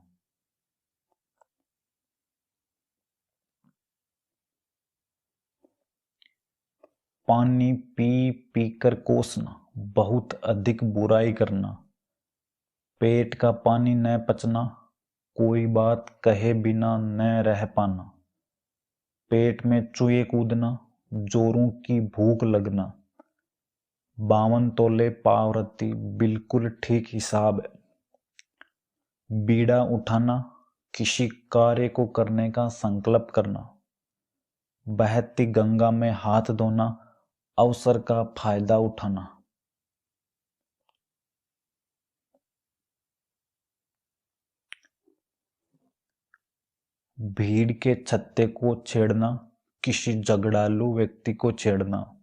पानी पी पी कर कोसना, बहुत अधिक बुराई करना। पेट का पानी न पचना, कोई बात कहे बिना न रह पाना। पेट में चूहे कूदना, जोरों की भूख लगना। 52 तोले पावरती, बिल्कुल ठीक हिसाब है। बीड़ा उठाना, किसी कार्य को करने का संकल्प करना। बहती गंगा में हाथ धोना, अवसर का फायदा उठाना। भीड़ के छत्ते को छेड़ना, किसी झगड़ालू व्यक्ति को छेड़ना।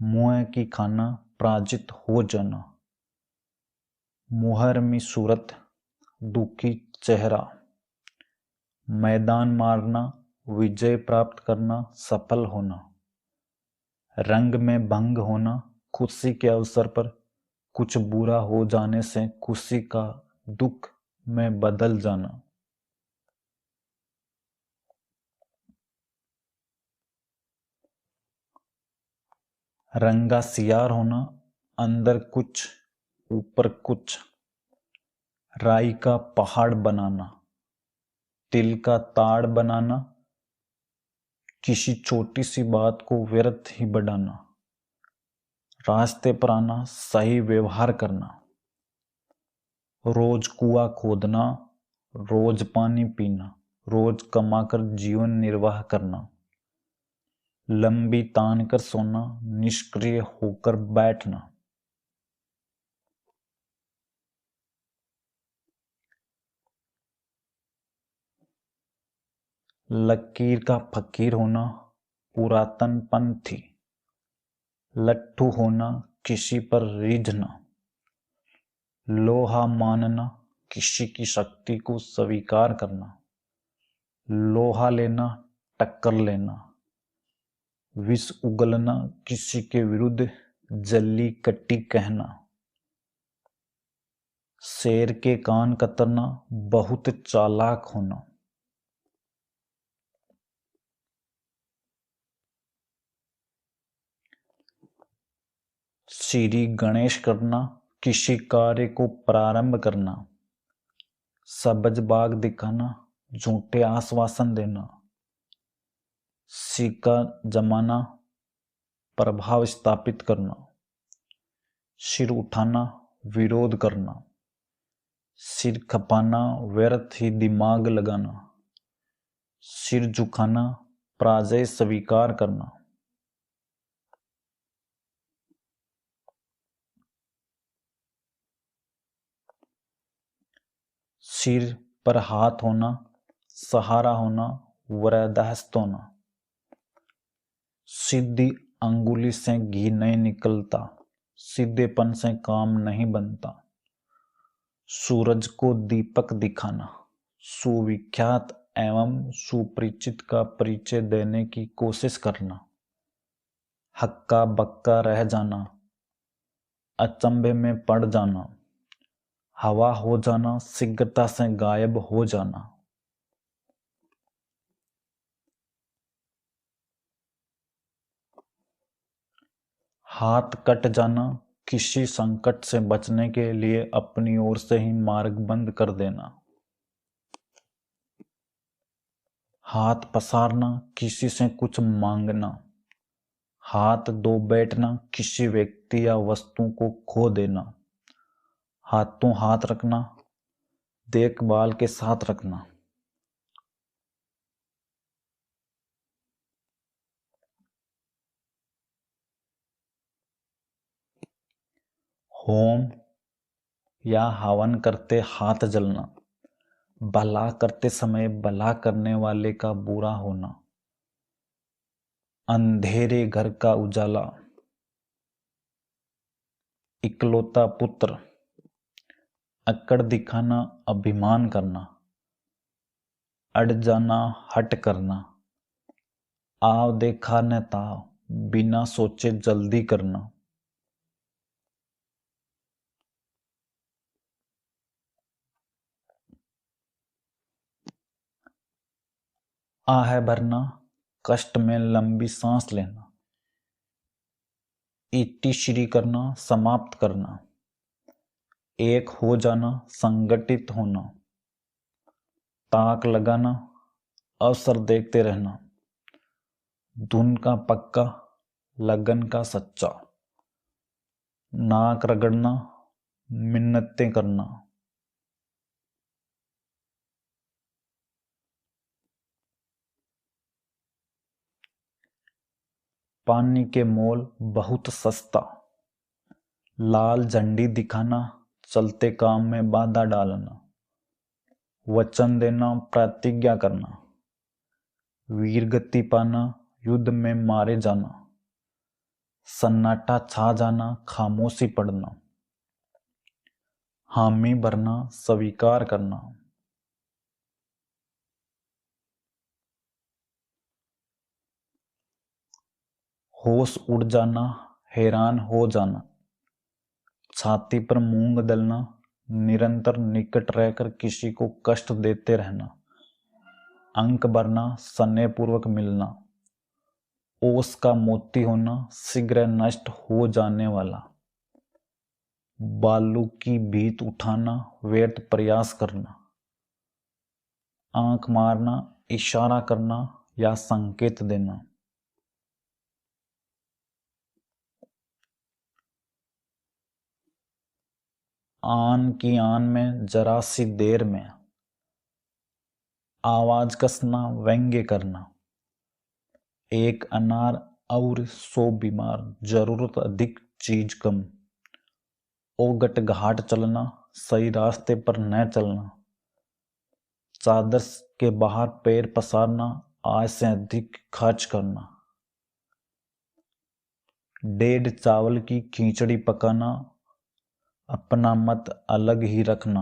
मुंह की खाना, पराजित हो जाना। मुहर्मी सूरत, दुखी चेहरा। मैदान मारना, विजय प्राप्त करना, सफल होना। रंग में भंग होना, खुशी के अवसर पर कुछ बुरा हो जाने से खुशी का दुख में बदल जाना। रंगा सियार होना, अंदर कुछ ऊपर कुछ। राई का पहाड़ बनाना, तिल का ताड़ बनाना, किसी छोटी सी बात को व्यर्थ ही बढ़ाना। रास्ते पर आना, सही व्यवहार करना। रोज कुआं खोदना, रोज पानी पीना, रोज कमाकर जीवन निर्वाह करना। लंबी तान कर सोना, निष्क्रिय होकर बैठना। लकीर का फकीर होना, पुरातन पंथी। लट्ठू होना, किसी पर रीझना। लोहा मानना, किसी की शक्ति को स्वीकार करना। लोहा लेना, टक्कर लेना। विष उगलना, किसी के विरुद्ध जल्ली कट्टी कहना, शेर के कान कतरना, बहुत चालाक होना, श्री गणेश करना, किसी कार्य को प्रारंभ करना, सबज बाग दिखाना, झूठे आश्वासन देना, सिक्का जमाना, प्रभाव स्थापित करना, सिर उठाना, विरोध करना, सिर खपाना, व्यर्थ ही दिमाग लगाना, सिर झुकाना, पराजय स्वीकार करना, सिर पर हाथ होना, सहारा होना, वरदहस्त होना, सीधी अंगुली से घी नहीं निकलता, सीधेपन से काम नहीं बनता, सूरज को दीपक दिखाना, सुविख्यात एवं सुपरिचित का परिचय देने की कोशिश करना, हक्का बक्का रह जाना, अचंभे में पड़ जाना, हवा हो जाना, शीघ्रता से गायब हो जाना, हाथ कट जाना, किसी संकट से बचने के लिए अपनी ओर से ही मार्ग बंद कर देना, हाथ पसारना, किसी से कुछ मांगना, हाथ दो बैठना, किसी व्यक्ति या वस्तु को खो देना, हाथों हाथ रखना, देखभाल के साथ रखना, होम या हवन करते हाथ जलना, भला करते समय भला करने वाले का बुरा होना, अंधेरे घर का उजाला, इकलौता पुत्र, अकड़ दिखाना, अभिमान करना, अड़ जाना, हट करना, आव देखा न ताव, बिना सोचे जल्दी करना, आह भरना, कष्ट में लंबी सांस लेना, इति श्री करना, समाप्त करना, एक हो जाना, संगठित होना, ताक लगाना, अवसर देखते रहना, धुन का पक्का, लगन का सच्चा, नाक रगड़ना, मिन्नतें करना, पानी के मोल बहुत सस्ता, लाल झंडी दिखाना, चलते काम में बाधा डालना, वचन देना, प्रतिज्ञा करना, वीरगति पाना, युद्ध में मारे जाना, सन्नाटा छा जाना, खामोशी पड़ना, हामी भरना, स्वीकार करना, होश उड़ जाना, हैरान हो जाना, छाती पर मूंग दलना, निरंतर निकट रहकर किसी को कष्ट देते रहना, अंक भरना, स्नेहपूर्वक मिलना, ओस का मोती होना, शीघ्र नष्ट हो जाने वाला, बालू की भीत उठाना, व्यर्थ प्रयास करना, आंख मारना, इशारा करना या संकेत देना, आन की आन में जरा सी देर में, आवाज कसना, व्यंग्य करना, एक अनार और 100 बीमार, जरूरत अधिक चीज कम, ओगट घाट चलना, सही रास्ते पर न चलना, चादर के बाहर पैर पसारना, आय से अधिक खर्च करना, डेढ़ चावल की खिचड़ी पकाना, अपना मत अलग ही रखना,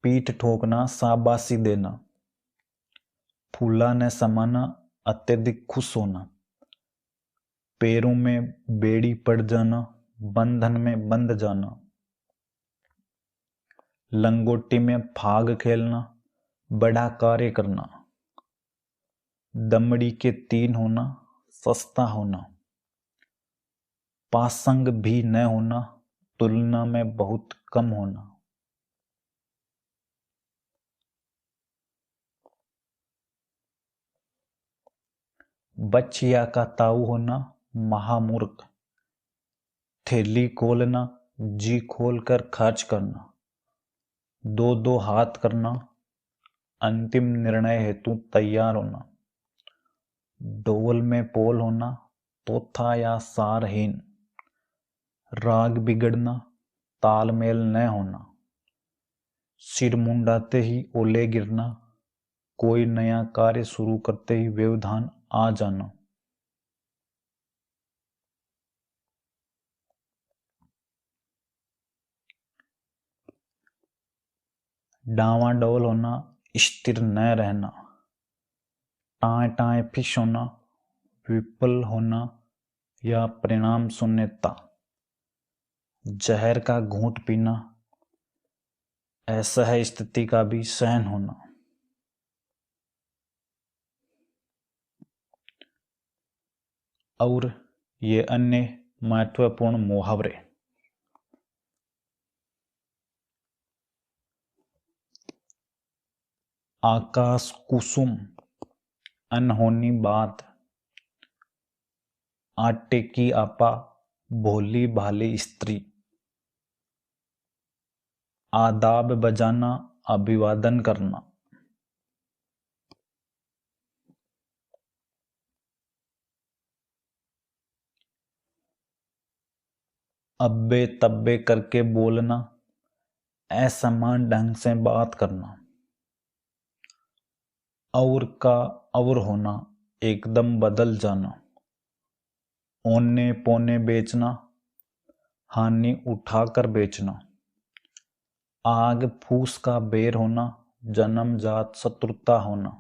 पीठ ठोकना, शाबाशी देना। फूला ने समाना, अत्यधिक खुश होना। पैरों में बेड़ी पड़ जाना, बंधन में बंध जाना। लंगोटी में फाग खेलना, बड़ा कार्य करना। दमड़ी के 3 होना, सस्ता होना। पासंग भी न होना, तुलना में बहुत कम होना। बछिया का ताऊ होना, महामूर्ख। थैली खोलना, जी खोल कर खर्च करना। 2 हाथ करना, अंतिम निर्णय हेतु तैयार होना। ढोल में पोल होना, तोथा या सारहीन। राग बिगड़ना, तालमेल न होना। सिर मुंडाते ही ओले गिरना, कोई नया कार्य शुरू करते ही व्यवधान आ जाना। डावाडोल होना, स्थिर न रहना। टाए टाए फिश होना, विफल होना या परिणाम शून्यता। जहर का घूंट पीना, असह्य स्थिति का भी सहन होना। और ये अन्य महत्वपूर्ण मुहावरे। आकाश कुसुम, अनहोनी बात। आटे की आपा, भोली भाली स्त्री। आदाब बजाना, अभिवादन करना। अब्बे तब्बे करके बोलना, असमान ढंग से बात करना। और का और होना, एकदम बदल जाना। औने पौने बेचना, हानि उठाकर बेचना। आग फूस का बेर होना, जन्मजात शत्रुता होना।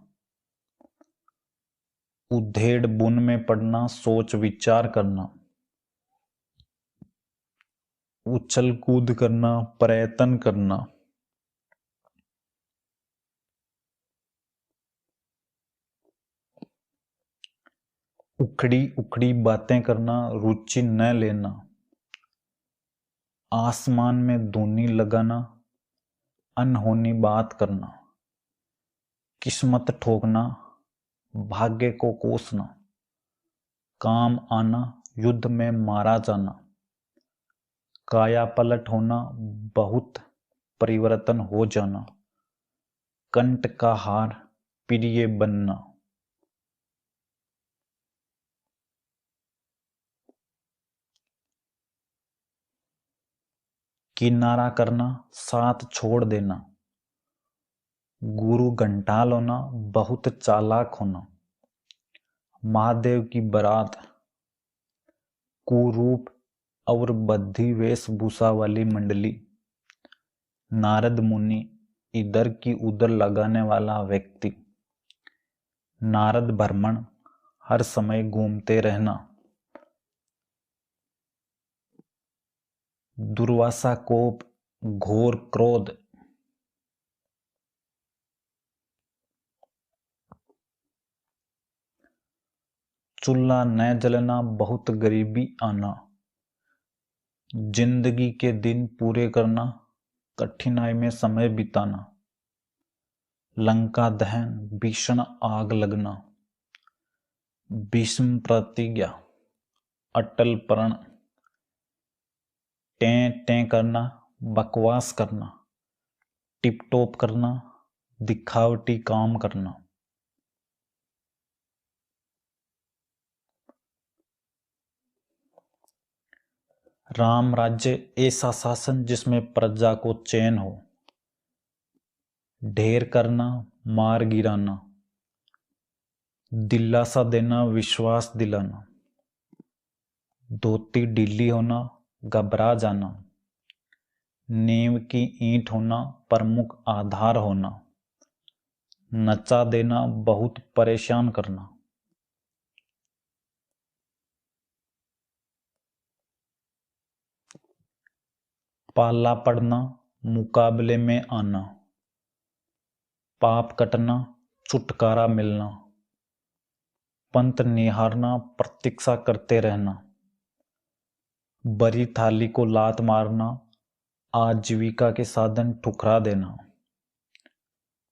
उधेड़ बुन में पड़ना, सोच विचार करना। उछल कूद करना, प्रयत्न करना। उखड़ी उखड़ी बातें करना, रुचि न लेना। आसमान में धूनी लगाना, अनहोनी बात करना। किस्मत ठोकना, भाग्य को कोसना। काम आना, युद्ध में मारा जाना। काया पलट होना, बहुत परिवर्तन हो जाना। कंठ का हार, प्रिय बनना। किनारा करना, साथ छोड़ देना। गुरु घंटाल होना, बहुत चालाक होना। महादेव की बारात, कुरूप और बद्धी वेशभूषा वाली मंडली। नारद मुनि, इधर की उधर लगाने वाला व्यक्ति। नारद भ्रमण, हर समय घूमते रहना। दुर्वासा कोप, घोर क्रोध। चूल्हा न जलना, बहुत गरीबी आना। जिंदगी के दिन पूरे करना, कठिनाई में समय बिताना। लंका दहन, भीषण आग लगना। भीष्म प्रतिज्ञा, अटल प्रण। टें टें करना, बकवास करना। टिपटॉप करना, दिखावटी काम करना। राम राज्य, ऐसा शासन जिसमें प्रजा को चैन हो। ढेर करना, मार गिराना। दिलासा देना, विश्वास दिलाना। धोती ढीली होना, घबरा जाना। नींव की ईंट होना, प्रमुख आधार होना। नचा देना, बहुत परेशान करना। पाला पड़ना, मुकाबले में आना। पाप कटना, छुटकारा मिलना। पंत निहारना, प्रतीक्षा करते रहना। बड़ी थाली को लात मारना, आजीविका के साधन ठुकरा देना।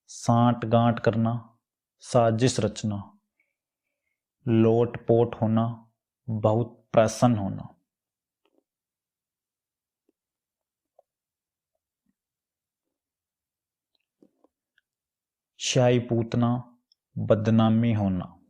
सांठ गांठ करना, साजिश रचना। लोट पोट होना, बहुत प्रसन्न होना। शाही पूतना, बदनामी होना।